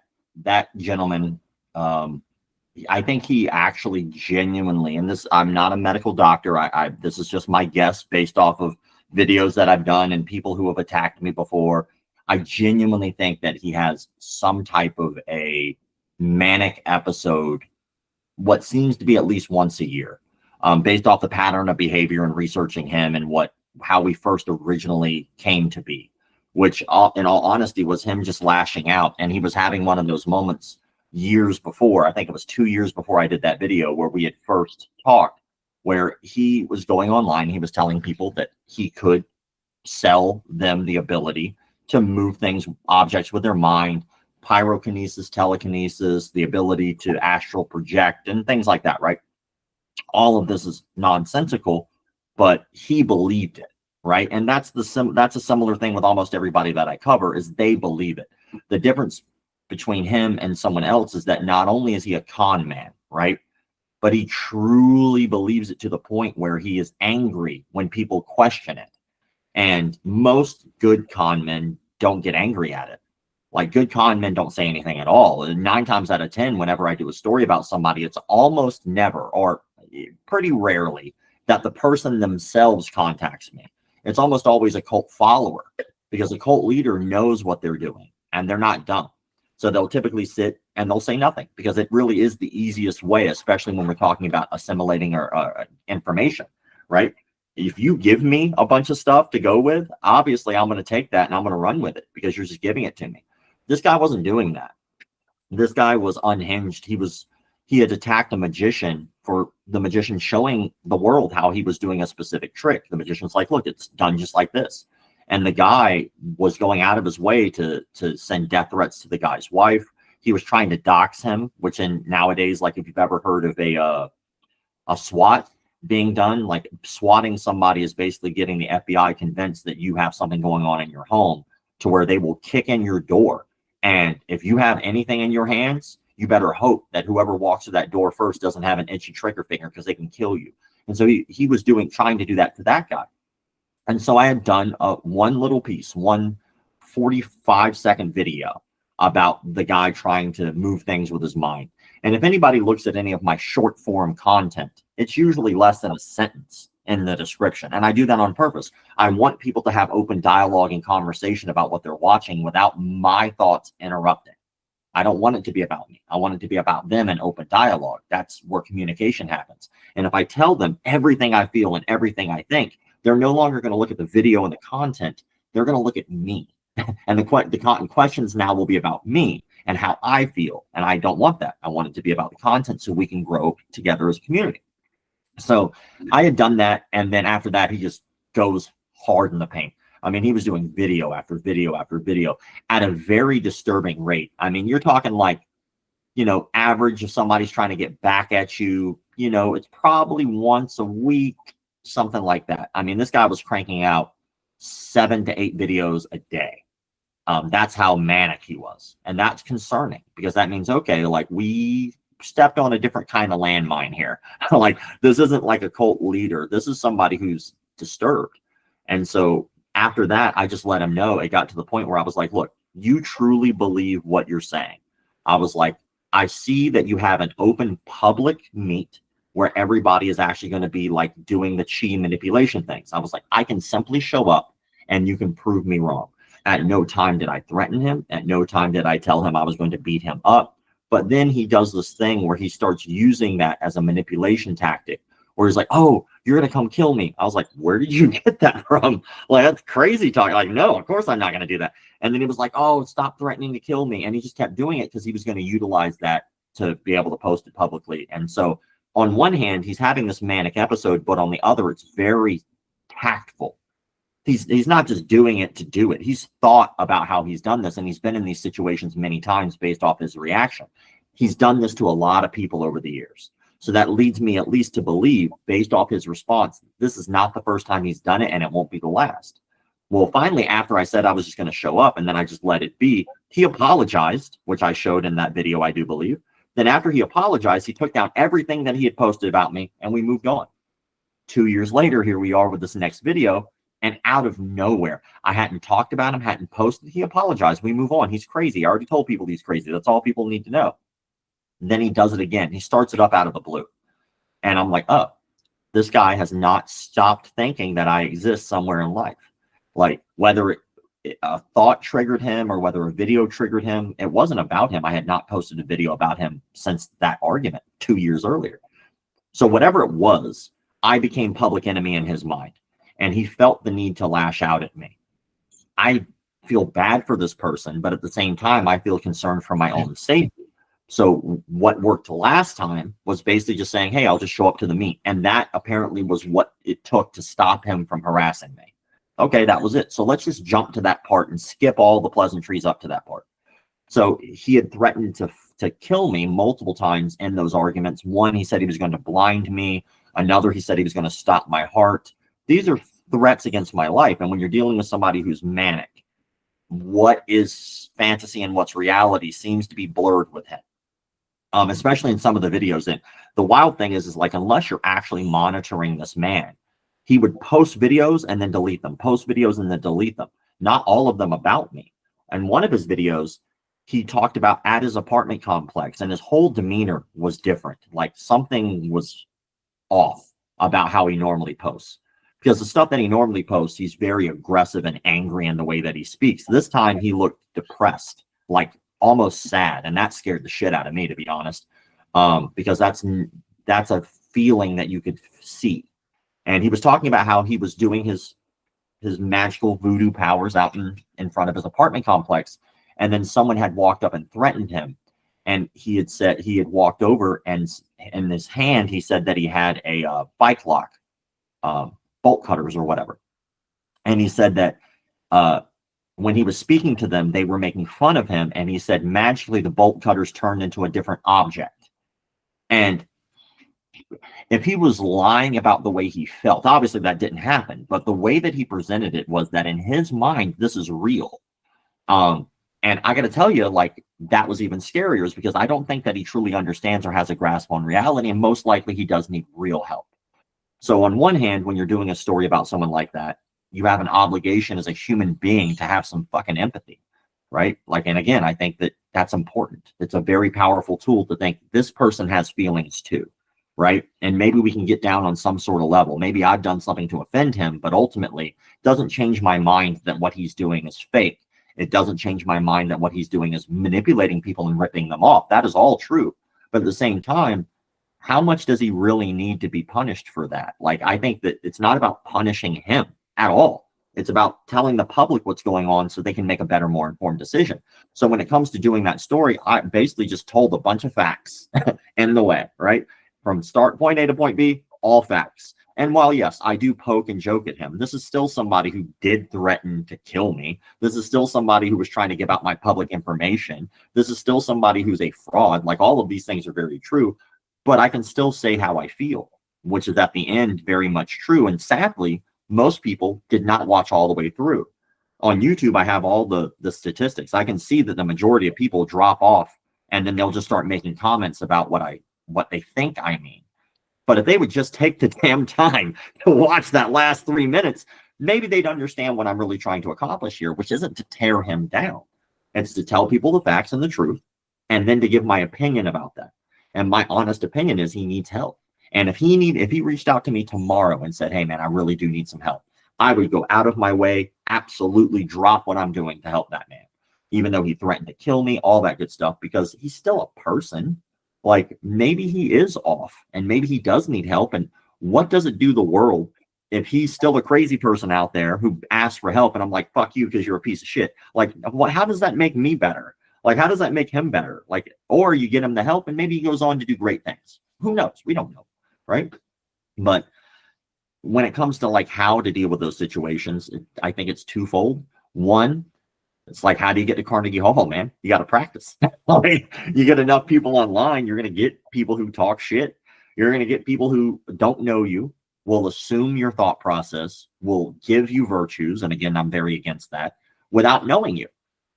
gentleman, I think he actually genuinely, and this, I'm not a medical doctor. This is just my guess based off of videos that I've done and people who have attacked me before. I genuinely think that he has some type of a manic episode, what seems to be at least once a year, based off the pattern of behavior and researching him and how we first originally came to be, which in all honesty was him just lashing out. And he was having one of those moments years before. I think it was 2 years before I did that video where we had first talked, where he was going online. He was telling people that he could sell them the ability to move things, objects with their mind, pyrokinesis, telekinesis, the ability to astral project and things like that, right? All of this is nonsensical, but he believed it, right? And that's a similar thing with almost everybody that I cover, is they believe it. The difference between him and someone else is that not only is he a con man, right, but he truly believes it to the point where he is angry when people question it. And most good con men don't get angry at it. Like, good con men don't say anything at all. And 9 times out of 10, whenever I do a story about somebody, it's almost never, or pretty rarely, that the person themselves contacts me. It's almost always a cult follower, because a cult leader knows what they're doing and they're not dumb. So they'll typically sit and they'll say nothing, because it really is the easiest way, especially when we're talking about assimilating or information, right? If you give me a bunch of stuff to go with, obviously I'm going to take that and I'm going to run with it, because you're just giving it to me. This guy wasn't doing that. This guy was unhinged. He had attacked a magician for the magician showing the world how he was doing a specific trick. The magician's like, look, it's done just like this. And the guy was going out of his way to send death threats to the guy's wife. He was trying to dox him, which in nowadays, like if you've ever heard of a SWAT being done, like swatting somebody is basically getting the FBI convinced that you have something going on in your home, to where they will kick in your door. And if you have anything in your hands, you better hope that whoever walks through that door first doesn't have an itchy trigger finger, because they can kill you. And so he was trying to do that to that guy. And so I had done one little piece, one 45-second video about the guy trying to move things with his mind. And if anybody looks at any of my short form content, it's usually less than a sentence in the description. And I do that on purpose. I want people to have open dialogue and conversation about what they're watching without my thoughts interrupting. I don't want it to be about me. I want it to be about them and open dialogue. That's where communication happens. And if I tell them everything I feel and everything I think, they're no longer going to look at the video and the content. They're going to look at me. And the questions now will be about me and how I feel. And I don't want that. I want it to be about the content, so we can grow together as a community. So I had done that. And then after that, he just goes hard in the paint. I mean, he was doing video after video after video at a very disturbing rate. I mean, you're talking like, average if somebody's trying to get back at you, it's probably once a week, something like that. I mean, this guy was cranking out 7 to 8 videos a day. That's how manic he was. And that's concerning, because that means, okay, like, we stepped on a different kind of landmine here. Like, this isn't like a cult leader. This is somebody who's disturbed. And so after that, I just let him know. It got to the point where I was like, look, you truly believe what you're saying. I was like, I see that you have an open public meet where everybody is actually going to be like doing the chi manipulation things. I was like, I can simply show up and you can prove me wrong. At no time did I threaten him. At no time did I tell him I was going to beat him up. But then he does this thing where he starts using that as a manipulation tactic, where he's like, oh, you're going to come kill me. I was like, where did you get that from? Like, that's crazy talk. Like, no, of course I'm not going to do that. And then he was like, oh, stop threatening to kill me. And he just kept doing it because he was going to utilize that to be able to post it publicly. And so on one hand, he's having this manic episode, but on the other, it's very tactful. He's not just doing it to do it. He's thought about how he's done this, and he's been in these situations many times based off his reaction. He's done this to a lot of people over the years. So that leads me at least to believe, based off his response, this is not the first time he's done it, and it won't be the last. Well, finally, after I said I was just going to show up and then I just let it be, he apologized, which I showed in that video, I do believe. Then after he apologized, he took down everything that he had posted about me, and we moved on. 2 years later, here we are with this next video. And out of nowhere, I hadn't talked about him, hadn't posted. He apologized. We move on. He's crazy. I already told people he's crazy. That's all people need to know. And then he does it again. He starts it up out of the blue. And I'm like, oh, this guy has not stopped thinking that I exist somewhere in life. Like whether a thought triggered him or whether a video triggered him, it wasn't about him. I had not posted a video about him since that argument 2 years earlier. So whatever it was, I became public enemy in his mind. And he felt the need to lash out at me. I feel bad for this person, but at the same time, I feel concerned for my own safety. So what worked last time was basically just saying, hey, I'll just show up to the meet. And that apparently was what it took to stop him from harassing me. Okay, that was it. So let's just jump to that part and skip all the pleasantries up to that part. So he had threatened to kill me multiple times in those arguments. One, he said he was going to blind me. Another, he said he was going to stop my heart. These are threats against my life. And when you're dealing with somebody who's manic, what is fantasy and what's reality seems to be blurred with him. Especially in some of the videos. And the wild thing is like, unless you're actually monitoring this man, he would post videos and then delete them, post videos and then delete them. Not all of them about me. And one of his videos, he talked about at his apartment complex, and his whole demeanor was different. Like something was off about how he normally posts. Because the stuff that he normally posts, he's very aggressive and angry in the way that he speaks. This time he looked depressed, like almost sad. And that scared the shit out of me, to be honest. Because that's a feeling that you could see. And he was talking about how he was doing his magical voodoo powers out in front of his apartment complex. And then someone had walked up and threatened him. And he had said he had walked over, and in his hand, he said that he had a bike lock, bolt cutters or whatever. And he said that when he was speaking to them, they were making fun of him. And he said magically the bolt cutters turned into a different object. And if he was lying about the way he felt, obviously that didn't happen. But the way that he presented it was that in his mind, this is real. And I got to tell you, like, that was even scarier, is because I don't think that he truly understands or has a grasp on reality. And most likely he does need real help. So on one hand, when you're doing a story about someone like that, you have an obligation as a human being to have some fucking empathy, right? Like, and again, I think that that's important. It's a very powerful tool to think this person has feelings too, right? And maybe we can get down on some sort of level. Maybe I've done something to offend him, but ultimately it doesn't change my mind that what he's doing is fake. It doesn't change my mind that what he's doing is manipulating people and ripping them off. That is all true. But at the same time, how much does he really need to be punished for that? Like, I think that it's not about punishing him at all. It's about telling the public what's going on so they can make a better, more informed decision. So when it comes to doing that story, I basically just told a bunch of facts in the way, right? From start point A to point B, all facts. And while, yes, I do poke and joke at him, this is still somebody who did threaten to kill me. This is still somebody who was trying to give out my public information. This is still somebody who's a fraud. Like, all of these things are very true, but I can still say how I feel, which is at the end very much true. And sadly, most people did not watch all the way through. On YouTube, I have all the statistics. I can see that the majority of people drop off, and then they'll just start making comments about what they think I mean. But if they would just take the damn time to watch that last 3 minutes, maybe they'd understand what I'm really trying to accomplish here, which isn't to tear him down. It's to tell people the facts and the truth, and then to give my opinion about that. And my honest opinion is he needs help. And if he reached out to me tomorrow and said, hey man, I really do need some help, I would go out of my way, absolutely drop what I'm doing to help that man, even though he threatened to kill me, all that good stuff, because he's still a person. Like, maybe he is off and maybe he does need help. And what does it do the world if he's still a crazy person out there who asks for help and I'm like, fuck you because you're a piece of shit? Like, how does that make me better? Like, how does that make him better? Like, or you get him the help and maybe he goes on to do great things. Who knows? We don't know, right? But when it comes to like how to deal with those situations, I think it's twofold. One, it's like, how do you get to Carnegie Hall, man? You got to practice. Like, you get enough people online, you're going to get people who talk shit. You're going to get people who don't know you, will assume your thought process, will give you virtues. And again, I'm very against that, without knowing you.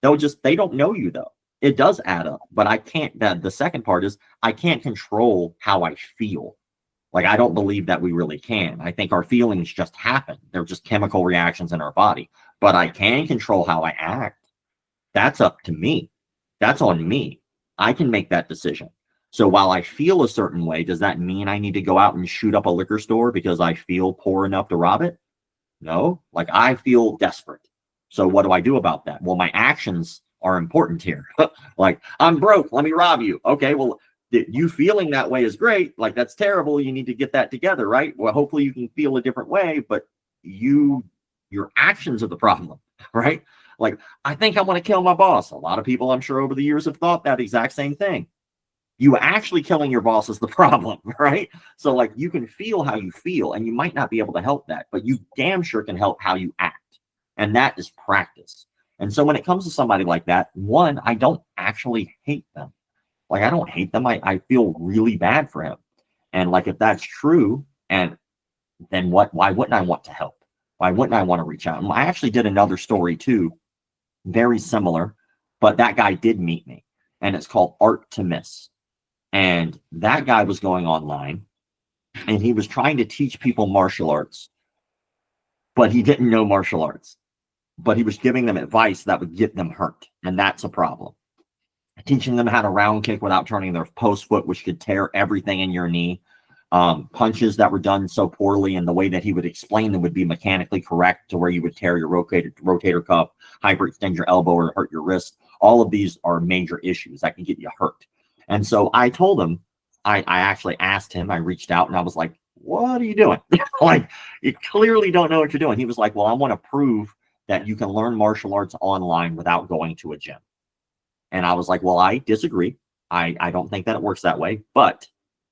They don't know you though. It does add up, but I can't, the second part is I can't control how I feel. Like, I don't believe that we really can. I think our feelings just happen. They're just chemical reactions in our body. But I can control how I act. That's up to me. That's on me. I can make that decision. So while I feel a certain way, does that mean I need to go out and shoot up a liquor store because I feel poor enough to rob it? No. Like, I feel desperate. So what do I do about that? Well, my actions are important here. Like, I'm broke, let me rob you. Okay, well, you feeling that way is great. Like, that's terrible. You need to get that together, right? Well, hopefully you can feel a different way, but your actions are the problem, right? Like, I think I want to kill my boss. A lot of people, I'm sure, over the years have thought that exact same thing. You actually killing your boss is the problem, right? So, like, you can feel how you feel, and you might not be able to help that, but you damn sure can help how you act. And that is practice. And so when it comes to somebody like that, one, I don't actually hate them. Like, I don't hate them. I feel really bad for him. And like, if that's true, and then why wouldn't I want to help? Why wouldn't I want to reach out? And I actually did another story too, very similar, but that guy did meet me, and it's called Artimus. And that guy was going online, and he was trying to teach people martial arts, but he didn't know martial arts, but he was giving them advice that would get them hurt. And that's a problem. Teaching them how to round kick without turning their post foot, which could tear everything in your knee. Punches that were done so poorly, and the way that he would explain them would be mechanically correct to where you would tear your rotator cuff, hyperextend your elbow, or hurt your wrist. All of these are major issues that can get you hurt. And so I told him, I actually asked him, I reached out and I was like, what are you doing? Like, you clearly don't know what you're doing. He was like, well, I want to prove that you can learn martial arts online without going to a gym. And I was like, well, I disagree. I don't think that it works that way. But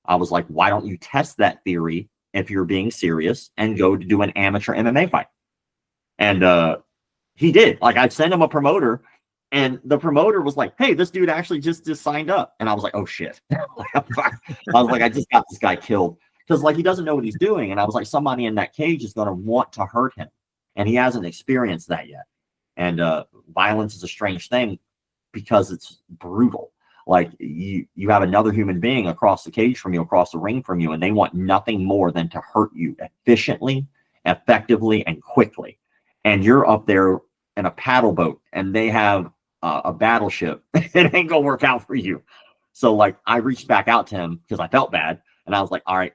I was like, why don't you test that theory if you're being serious and go to do an amateur MMA fight? And he did. Like, I sent him a promoter, and the promoter was like, hey, this dude actually just signed up. And I was like, oh, shit. I was like, I just got this guy killed. Because, like, he doesn't know what he's doing. And I was like, somebody in that cage is going to want to hurt him. And he hasn't experienced that yet. And violence is a strange thing because it's brutal. Like, you have another human being across the cage from you, across the ring from you, and they want nothing more than to hurt you efficiently, effectively, and quickly. And you're up there in a paddle boat, and they have a battleship. It ain't gonna work out for you. So, like, I reached back out to him because I felt bad, and I was like, all right,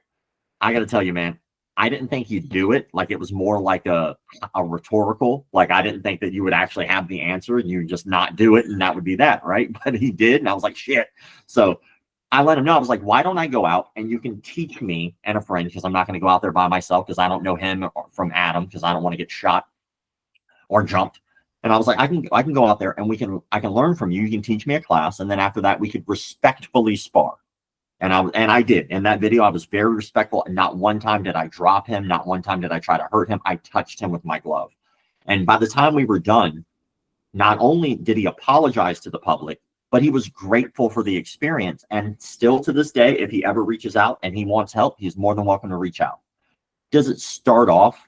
I got to tell you, man, I didn't think you'd do it. Like, it was more like a rhetorical, like, I didn't think that you would actually have the answer and you just not do it. And that would be that. Right. But he did. And I was like, shit. So I let him know. I was like, why don't I go out and you can teach me and a friend, because I'm not going to go out there by myself because I don't know him from Adam, because I don't want to get shot or jumped. And I was like, I can go out there and I can learn from you. You can teach me a class. And then after that, we could respectfully spar. And I did. In that video, I was very respectful. And not one time did I drop him. Not one time did I try to hurt him. I touched him with my glove. And by the time we were done, not only did he apologize to the public, but he was grateful for the experience. And still to this day, if he ever reaches out and he wants help, he's more than welcome to reach out. Does it start off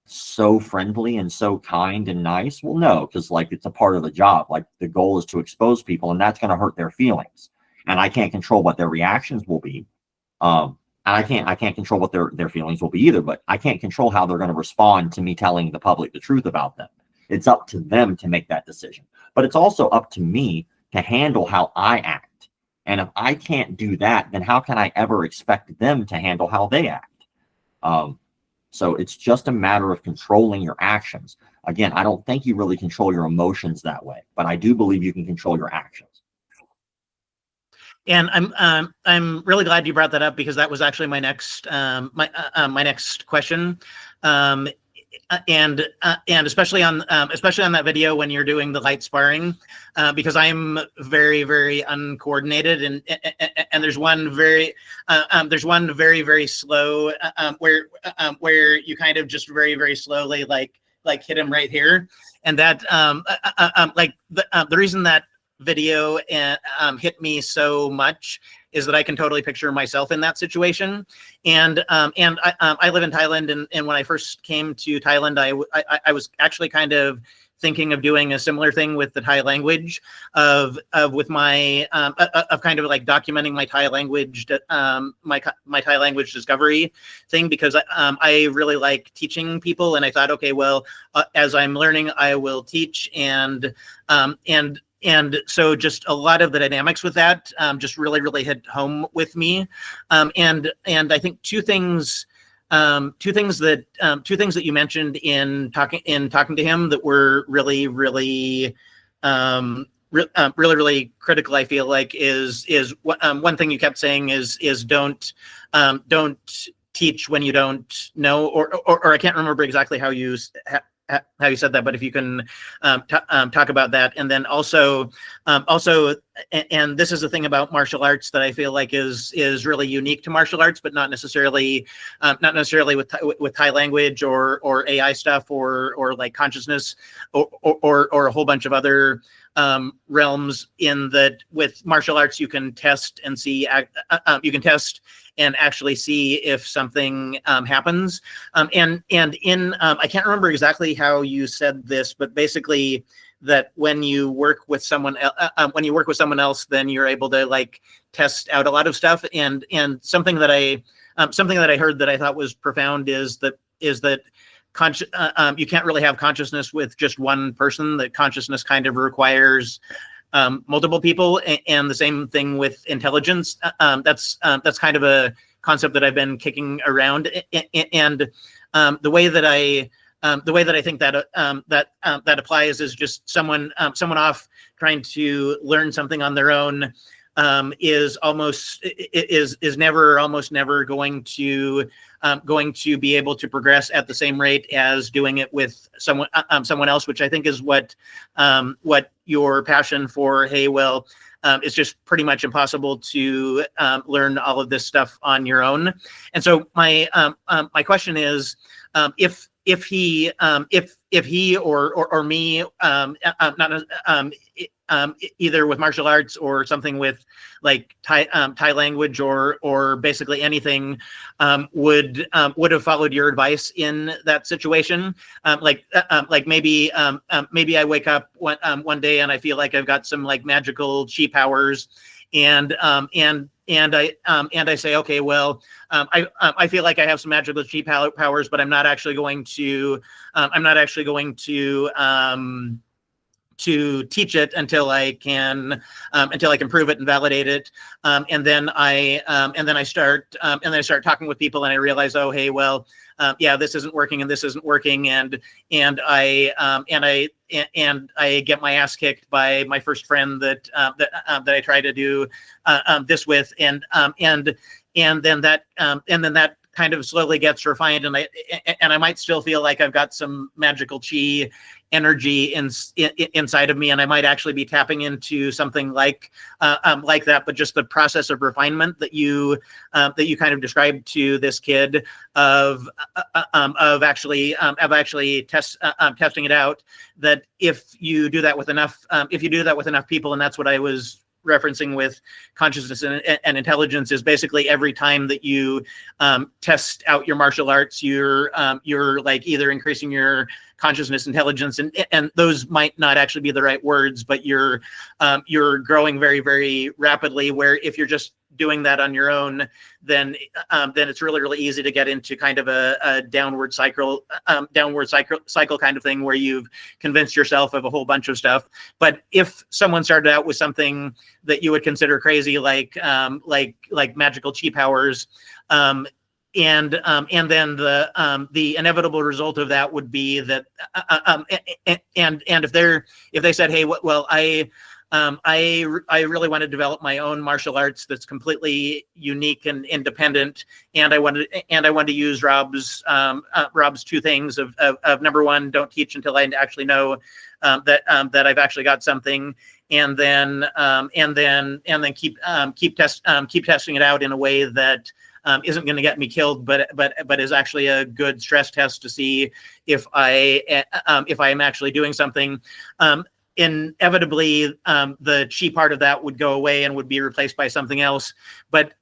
so friendly and so kind and nice? Well, no, because, like, it's a part of the job. Like, the goal is to expose people, and that's going to hurt their feelings. And I can't control what their reactions will be. And I can't control what their feelings will be either, but I can't control how they're going to respond to me telling the public the truth about them. It's up to them to make that decision. But it's also up to me to handle how I act. And if I can't do that, then how can I ever expect them to handle how they act? So it's just a matter of controlling your actions. Again, I don't think you really control your emotions that way, but I do believe you can control your actions. And I'm really glad you brought that up, because that was actually my next my next question, and especially on that video when you're doing the light sparring, because I'm very, very uncoordinated, and there's one very very slow where you kind of just very, very slowly like hit him right here, and that like the reason that video hit me so much is that I can totally picture myself in that situation. And I live in Thailand, and when I first came to Thailand, I was actually kind of thinking of doing a similar thing with the Thai language, with my of kind of like documenting my Thai language, my Thai language discovery thing, because I really like teaching people, and I thought, okay, well, as I'm learning, I will teach, and so just a lot of the dynamics with that just really hit home with me, and I think two things that you mentioned in talking to him that were really critical, I feel like, is one thing you kept saying is don't teach when you don't know, or I can't remember exactly how you said that, but if you can talk about that. And then also, and this is the thing about martial arts that I feel like is really unique to martial arts, but not necessarily with Thai language or AI stuff or like consciousness or a whole bunch of other realms, in that with martial arts you can test and see, you can test and actually see if something happens. And in I can't remember exactly how you said this, but basically that when you work with someone else, then you're able to like test out a lot of stuff. And something that I heard that I thought was profound is that you can't really have consciousness with just one person. That consciousness kind of requires multiple people, and the same thing with intelligence. That's kind of a concept that I've been kicking around, and the way that I think that applies is just someone off trying to learn something on their own is almost never going to be able to progress at the same rate as doing it with someone else, which I think is what your passion for, hey, well, it's just pretty much impossible to learn all of this stuff on your own. And so my question is, if he or me, either with martial arts or something with like Thai language or basically anything, would have followed your advice in that situation. Like maybe I wake up one day and I feel like I've got some like magical chi powers, and I say, okay, well, I feel like I have some magical chi powers, but I'm not actually going to teach it until I can prove it and validate it. And then I start talking with people, and I realize, oh, hey, well, yeah, this isn't working and this isn't working, and I get my ass kicked by my first friend that I try to do this with, and then that kind of slowly gets refined, and I might still feel like I've got some magical chi energy inside of me, and I might actually be tapping into something like that. But just the process of refinement that you kind of described to this kid of actually testing it out, that if you do that with enough people, and that's what I was referencing with consciousness and intelligence, is basically every time that you test out your martial arts, you're like either increasing your consciousness, intelligence, and those might not actually be the right words, but you're growing very, very rapidly, where if you're just doing that on your own, then it's really easy to get into kind of a downward cycle kind of thing, where you've convinced yourself of a whole bunch of stuff. But if someone started out with something that you would consider crazy, like magical chi powers, and then the inevitable result of that would be that and if they said, hey, well, I really want to develop my own martial arts that's completely unique and independent, and I wanted to use Rob's two things of number one, don't teach until I actually know that I've actually got something, and then keep testing it out in a way that isn't going to get me killed, but is actually a good stress test to see if I am actually doing something. Inevitably, the chi part of that would go away and would be replaced by something else. But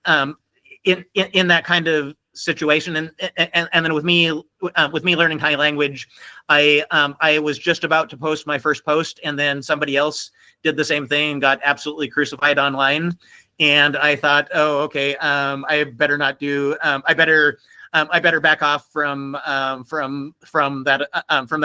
in that kind of situation, and then with me learning Thai language, I was just about to post my first post, and then somebody else did the same thing and got absolutely crucified online. And I thought, oh, okay, I better not do. I better back off from that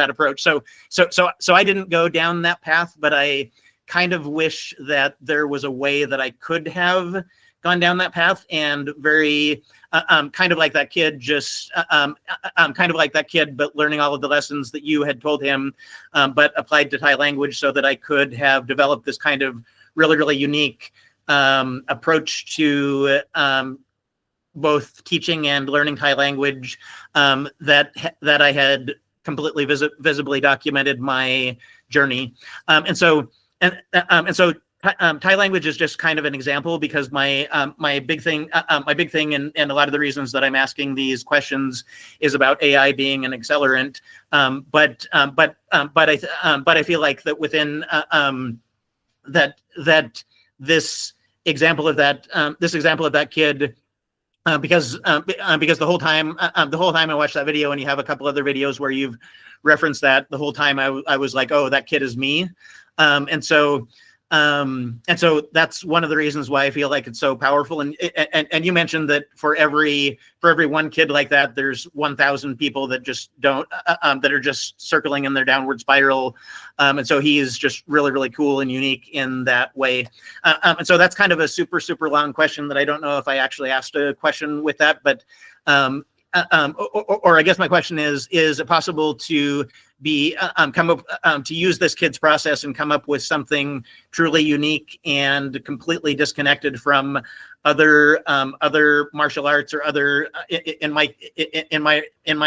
approach. So I didn't go down that path, but I kind of wish that there was a way that I could have gone down that path, and very kind of like that kid, just kind of like that kid, but learning all of the lessons that you had told him, but applied to Thai language, so that I could have developed this kind of really, really unique approach to both teaching and learning Thai language, that I had completely visibly documented my journey. And so Thai language is just kind of an example, because my big thing, and a lot of the reasons that I'm asking these questions is about AI being an accelerant. But I feel like that within that this example of that kid. Because the whole time I watched that video, and you have a couple other videos where you've referenced that, the whole time I was like, oh, that kid is me. And so that's one of the reasons why I feel like it's so powerful. And you mentioned that for every one kid like that, there's 1,000 people that just don't, that are just circling in their downward spiral. And so he is just really, really cool and unique in that way. And so that's kind of a super, super long question that I don't know if I actually asked a question with that, but or I guess my question is it possible to be come up to use this kid's process and come up with something truly unique and completely disconnected from other martial arts, or other in my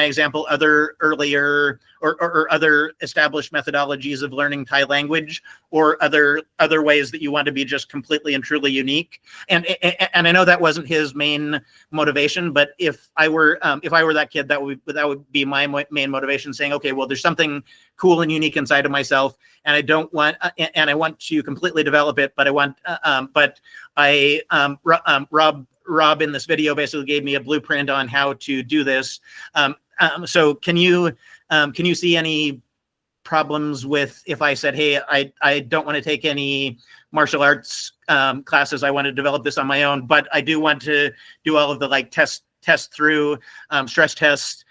example, other earlier or other established methodologies of learning Thai language, or other ways that you want to be just completely and truly unique? And I know that wasn't his main motivation, but if I were that kid, that would be my main motivation, saying, okay, well, there's something cool and unique inside of myself, and I want to completely develop it, but Rob in this video basically gave me a blueprint on how to do this. So can you see any problems with if I said, hey, I don't want to take any martial arts classes, I want to develop this on my own, but I do want to do all of the like test through, stress tests,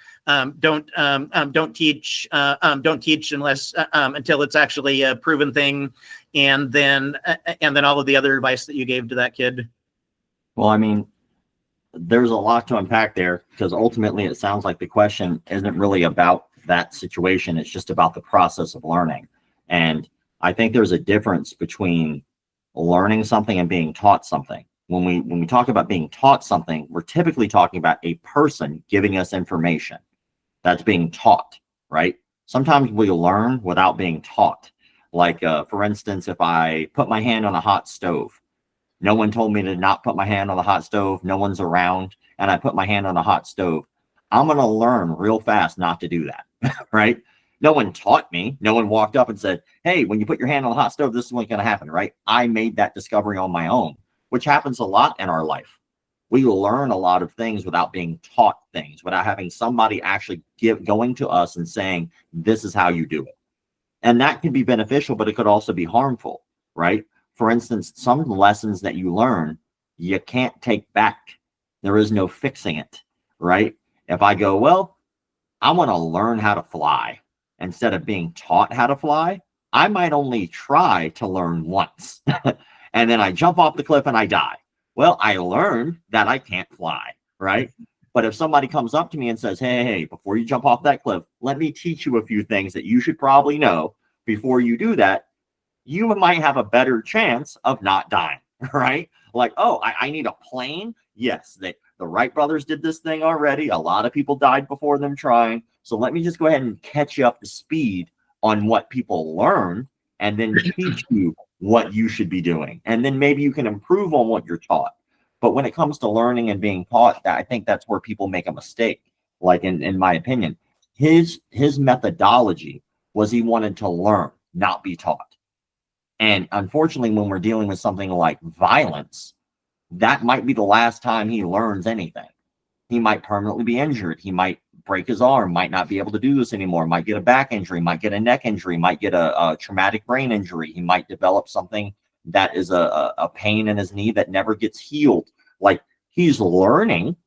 don't teach unless until it's actually a proven thing, and then all of the other advice that you gave to that kid? Well, I mean, there's a lot to unpack there, because ultimately it sounds like the question isn't really about that situation. It's just about the process of learning. And I think there's a difference between learning something and being taught something. When we talk about being taught something, we're typically talking about a person giving us information. That's being taught, right? Sometimes we learn without being taught. Like, for instance, if I put my hand on a hot stove, no one told me to not put my hand on the hot stove, no one's around, and I put my hand on the hot stove, I'm going to learn real fast not to do that, right? No one taught me. No one walked up and said, hey, when you put your hand on the hot stove, this is what's going to happen, right? I made that discovery on my own, which happens a lot in our life. We learn a lot of things without being taught things, without having somebody actually going to us and saying, this is how you do it. And that can be beneficial, but it could also be harmful, right? For instance, some lessons that you learn, you can't take back. There is no fixing it, right? If I go, well, I want to learn how to fly, instead of being taught how to fly, I might only try to learn once. And then I jump off the cliff and I die. Well, I learned that I can't fly, right? But if somebody comes up to me and says, hey, before you jump off that cliff, let me teach you a few things that you should probably know before you do that, you might have a better chance of not dying, right? Like, oh, I need a plane. Yes, the Wright brothers did this thing already. A lot of people died before them trying. So let me just go ahead and catch you up to speed on what people learn, and then teach you what you should be doing. And then maybe you can improve on what you're taught. But when it comes to learning and being taught, I think that's where people make a mistake. Like in my opinion, his methodology was he wanted to learn, not be taught. And unfortunately, when we're dealing with something like violence, that might be the last time he learns anything. He might permanently be injured. He might break his arm, might not be able to do this anymore, might get a back injury, might get a neck injury, might get a traumatic brain injury. He might develop something that is a pain in his knee that never gets healed. Like, he's learning,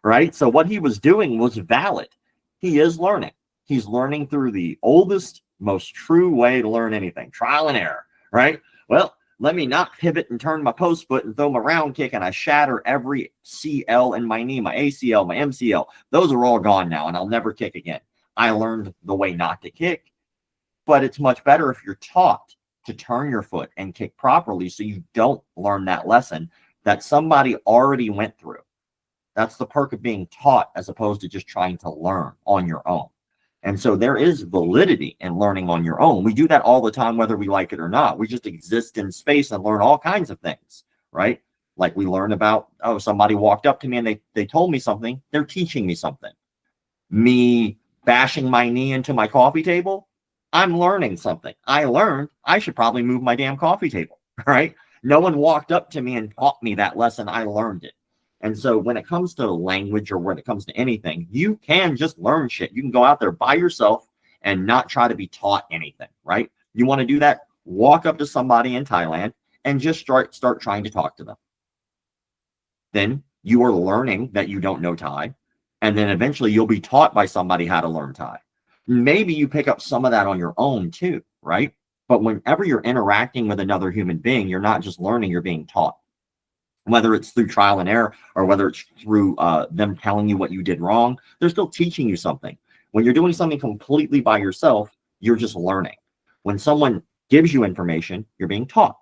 right? So what he was doing was valid. He is learning. He's learning through the oldest, most true way to learn anything, trial and error, right? Well, let me not pivot and turn my post foot and throw my round kick and I shatter every CL in my knee, my ACL, my MCL. Those are all gone now and I'll never kick again. I learned the way not to kick, but it's much better if you're taught to turn your foot and kick properly so you don't learn that lesson that somebody already went through. That's the perk of being taught as opposed to just trying to learn on your own. And so there is validity in learning on your own. We do that all the time, whether we like it or not. We just exist in space and learn all kinds of things, right? Like we learn about, oh, somebody walked up to me and they told me something. They're teaching me something. Me bashing my knee into my coffee table, I'm learning something. I learned I should probably move my damn coffee table, right? No one walked up to me and taught me that lesson. I learned it. And so when it comes to language or when it comes to anything, you can just learn shit. You can go out there by yourself and not try to be taught anything, right? You want to do that? Walk up to somebody in Thailand and just start trying to talk to them. Then you are learning that you don't know Thai. And then eventually you'll be taught by somebody how to learn Thai. Maybe you pick up some of that on your own too, right? But whenever you're interacting with another human being, you're not just learning, you're being taught. Whether it's through trial and error or whether it's through them telling you what you did wrong, they're still teaching you something. When you're doing something completely by yourself, you're just learning. When someone gives you information, you're being taught.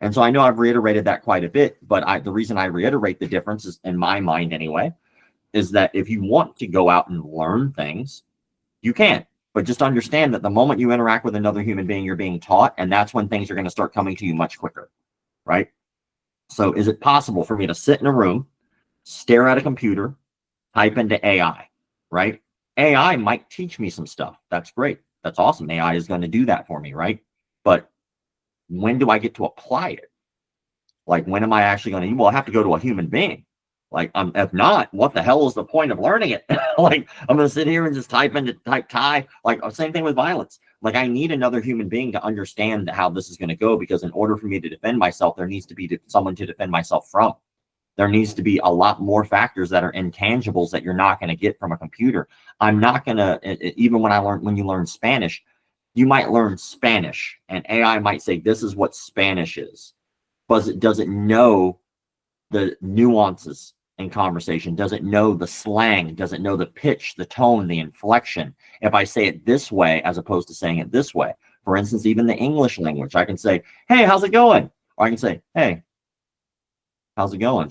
And so I know I've reiterated that quite a bit, but the reason I reiterate the difference is, in my mind anyway, is that if you want to go out and learn things, you can. But just understand that the moment you interact with another human being, you're being taught, and that's when things are going to start coming to you much quicker, right? So is it possible for me to sit in a room, stare at a computer, type into AI, right? AI might teach me some stuff. That's great. That's awesome. AI is going to do that for me, right? But when do I get to apply it? Like, when am I actually going to, well, I have to go to a human being. Like, if not, what the hell is the point of learning it? Like, I'm going to sit here and just type Thai. Like, same thing with violence. Like, I need another human being to understand how this is going to go, because in order for me to defend myself, there needs to be someone to defend myself from. There needs to be a lot more factors that are intangibles that you're not going to get from a computer. I'm not going to, even when you learn Spanish, you might learn Spanish and AI might say, this is what Spanish is. But it doesn't know the nuances in conversation, doesn't know the slang, doesn't know the pitch, the tone, the inflection. If I say it this way as opposed to saying it this way, for instance, even the English language, I can say, hey, how's it going? Or I can say, hey, how's it going?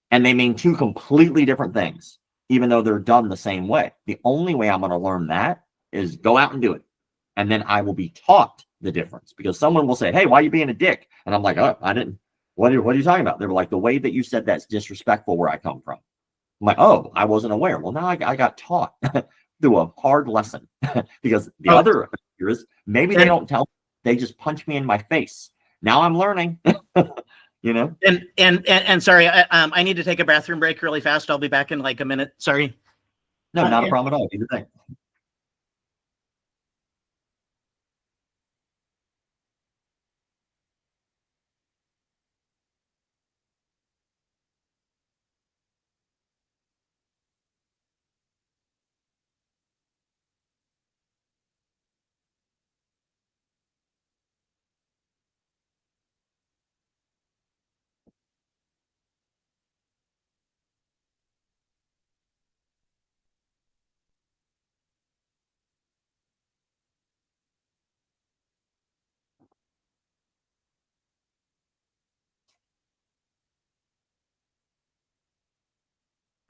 And they mean two completely different things, even though they're done the same way. The only way I'm going to learn that is go out and do it. And then I will be taught the difference, because someone will say, hey, why are you being a dick? And I'm like, oh, I didn't. What are you talking about? They were like, the way that you said that's disrespectful where I come from. I'm like, oh, I wasn't aware. Well, now I got taught through a hard lesson. Because the other effect here is maybe they don't tell me, they just punch me in my face. Now I'm learning. You know? And sorry, I need to take a bathroom break really fast. I'll be back in like a minute. Sorry. No, not a problem at all. Do the thing.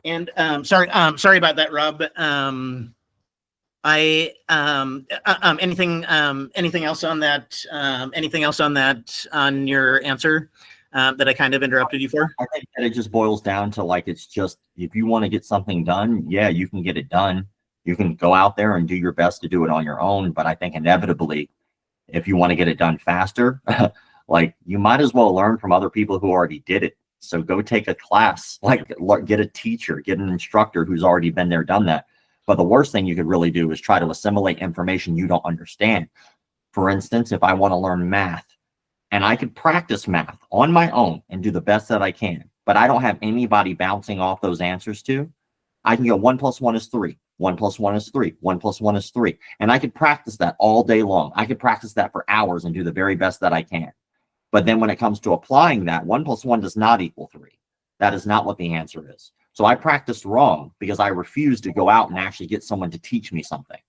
And sorry about that, Rob. Anything else on that? Anything else on that, on your answer, that I kind of interrupted you for? I think that it just boils down to, like, it's just, if you want to get something done, yeah, you can get it done. You can go out there and do your best to do it on your own. But I think inevitably, if you want to get it done faster, like, you might as well learn from other people who already did it. So go take a class, like get a teacher, get an instructor who's already been there, done that. But the worst thing you could really do is try to assimilate information you don't understand. For instance, if I want to learn math, and I could practice math on my own and do the best that I can, but I don't have anybody bouncing off those answers to, I can go 1 + 1 is 3. 1 + 1 is 3. 1 + 1 is 3. And I could practice that all day long. I could practice that for hours and do the very best that I can. But then when it comes to applying that, 1 + 1 does not equal 3. That is not what the answer is. So I practiced wrong because I refused to go out and actually get someone to teach me something.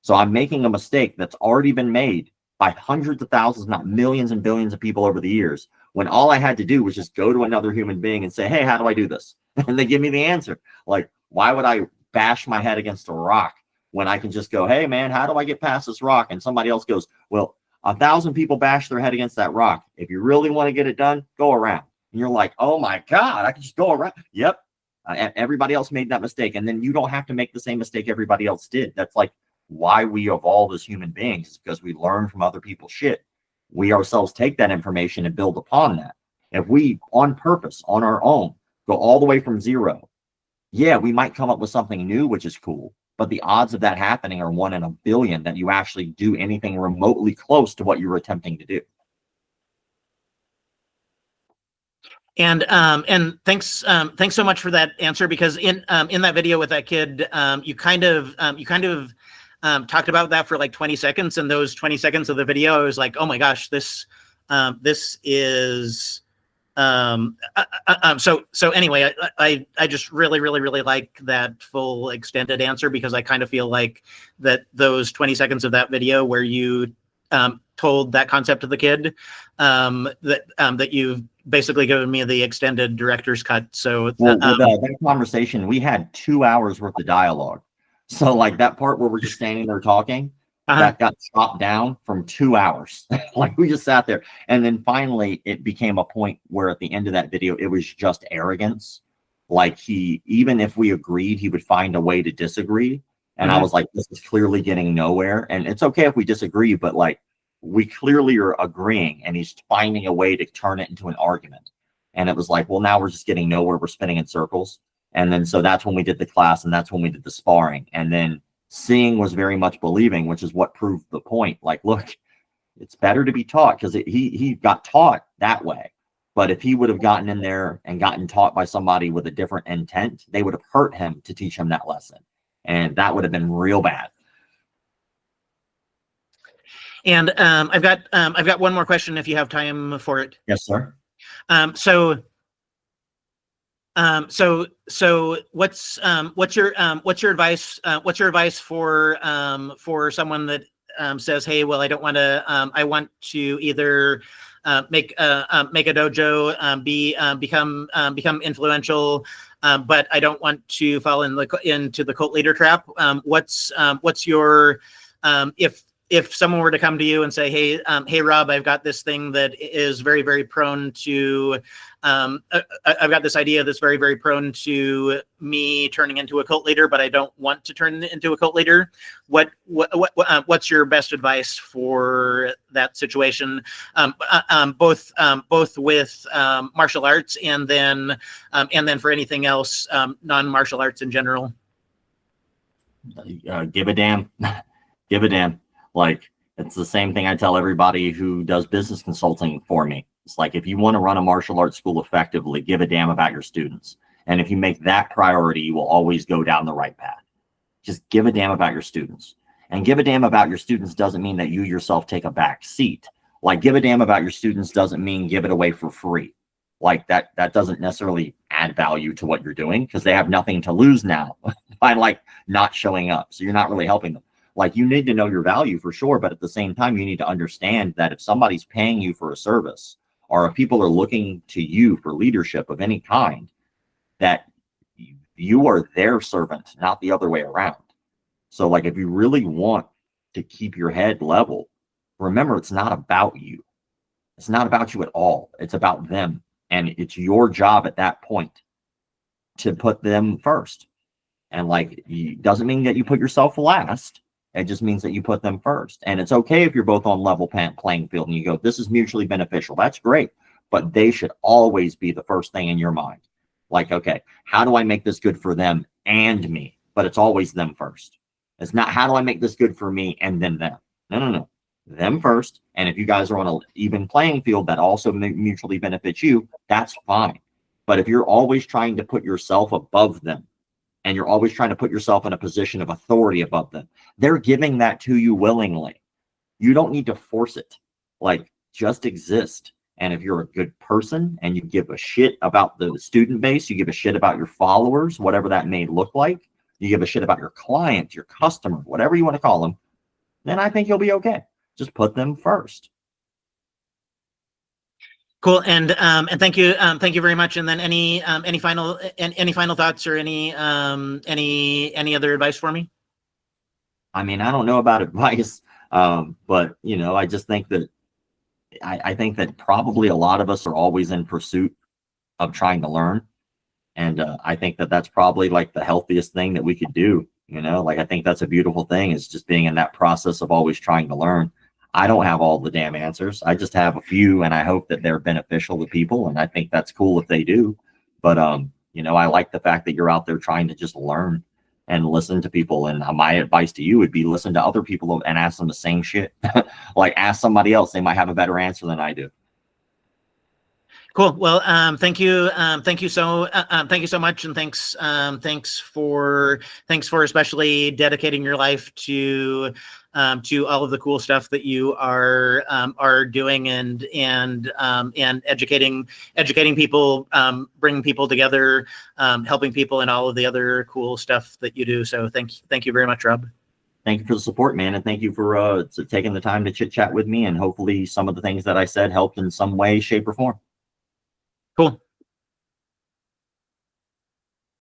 So I'm making a mistake that's already been made by hundreds of thousands, not millions and billions of people over the years, when all I had to do was just go to another human being and say, hey, how do I do this? And they give me the answer. Like, why would I bash my head against a rock when I can just go, hey, man, how do I get past this rock? And somebody else goes, well, 1,000 people bash their head against that rock. If you really want to get it done, go around. And you're like, oh, my God, I can just go around. Yep. Everybody else made that mistake. And then you don't have to make the same mistake everybody else did. That's like why we evolve as human beings, is because we learn from other people's shit. We ourselves take that information and build upon that. If we, on purpose, on our own, go all the way from zero, yeah, we might come up with something new, which is cool. But the odds of that happening are 1 in a billion that you actually do anything remotely close to what you were attempting to do. And thanks so much for that answer, because in that video with that kid, you kind of talked about that for like 20 seconds, and those 20 seconds of the video, I was like, oh my gosh, this is so anyway, I just really like that full extended answer, because I kind of feel like that those 20 seconds of that video where you told that concept to the kid, that you've basically given me the extended director's cut. So well, with that conversation, we had 2 hours worth of dialogue. So like that part where we're just standing there talking, that got chopped down from 2 hours. Like we just sat there. And then finally it became a point where at the end of that video, it was just arrogance. Like even if we agreed, he would find a way to disagree. And I was like, this is clearly getting nowhere. And it's okay if we disagree, but like we clearly are agreeing, and he's finding a way to turn it into an argument. And it was like, well, now we're just getting nowhere. We're spinning in circles. And then so that's when we did the class, and that's when we did the sparring. And then seeing was very much believing, which is what proved the point. Like, look, it's better to be taught, because he got taught that way. But if he would have gotten in there and gotten taught by somebody with a different intent, they would have hurt him to teach him that lesson. And that would have been real bad. And I've got one more question if you have time for it. Yes, sir. So what's your advice? What's your advice for someone that says, hey, well, I don't want to. I want to either make a dojo, become influential, but I don't want to fall into the cult leader trap. What's your if someone were to come to you and say, hey, Rob, I've got this thing that is very, very prone to, I've got this idea that's very, very prone to me turning into a cult leader, but I don't want to turn into a cult leader. What's your best advice for that situation? Both with martial arts and then for anything else, non-martial arts in general. Give a damn. Give a damn. Like, it's the same thing I tell everybody who does business consulting for me. It's like, if you want to run a martial arts school effectively, give a damn about your students. And if you make that priority, you will always go down the right path. Just give a damn about your students. And give a damn about your students doesn't mean that you yourself take a back seat. Like, give a damn about your students doesn't mean give it away for free. Like, that doesn't necessarily add value to what you're doing, because they have nothing to lose now by like not showing up. So you're not really helping them. Like, you need to know your value for sure, but at the same time, you need to understand that if somebody's paying you for a service, or if people are looking to you for leadership of any kind, that you are their servant, not the other way around. So like, if you really want to keep your head level, remember, it's not about you. It's not about you at all. It's about them. And it's your job at that point to put them first. And like, it doesn't mean that you put yourself last. It just means that you put them first. And it's okay if you're both on level playing field and you go, this is mutually beneficial. That's great. but they should always be the first thing in your mind. Like, okay, how do I make this good for them and me? But it's always them first. It's not, how do I make this good for me and then them? No. Them first. And if you guys are on an even playing field that also mutually benefits you, that's fine. But if you're always trying to put yourself above them, and you're always trying to put yourself in a position of authority above them, they're giving that to you willingly. You don't need to force it. Like, just exist. And if you're a good person and you give a shit about the student base, you give a shit about your followers, whatever that may look like, you give a shit about your client, your customer, whatever you want to call them, then I think you'll be okay. Just put them first. Cool. And thank you very much. And then any final thoughts or any other advice for me? I mean, I don't know about advice, but you know, I just think that I think that probably a lot of us are always in pursuit of trying to learn, and I think that that's probably like the healthiest thing that we could do. You know, like I think that's a beautiful thing, is just being in that process of always trying to learn. I don't have all the damn answers. I just have a few, and I hope that they're beneficial to people. And I think that's cool if they do. But, you know, I like the fact that you're out there trying to just learn and listen to people. And my advice to you would be listen to other people and ask them the same shit. Like, ask somebody else. They might have a better answer than I do. Cool. Well, thank you so much, and thanks for especially dedicating your life to all of the cool stuff that you are doing, and educating people, bringing people together, helping people, and all of the other cool stuff that you do. So thank you very much, Rob. Thank you for the support, man, and thank you for taking the time to chit chat with me. And hopefully, some of the things that I said helped in some way, shape, or form. Cool.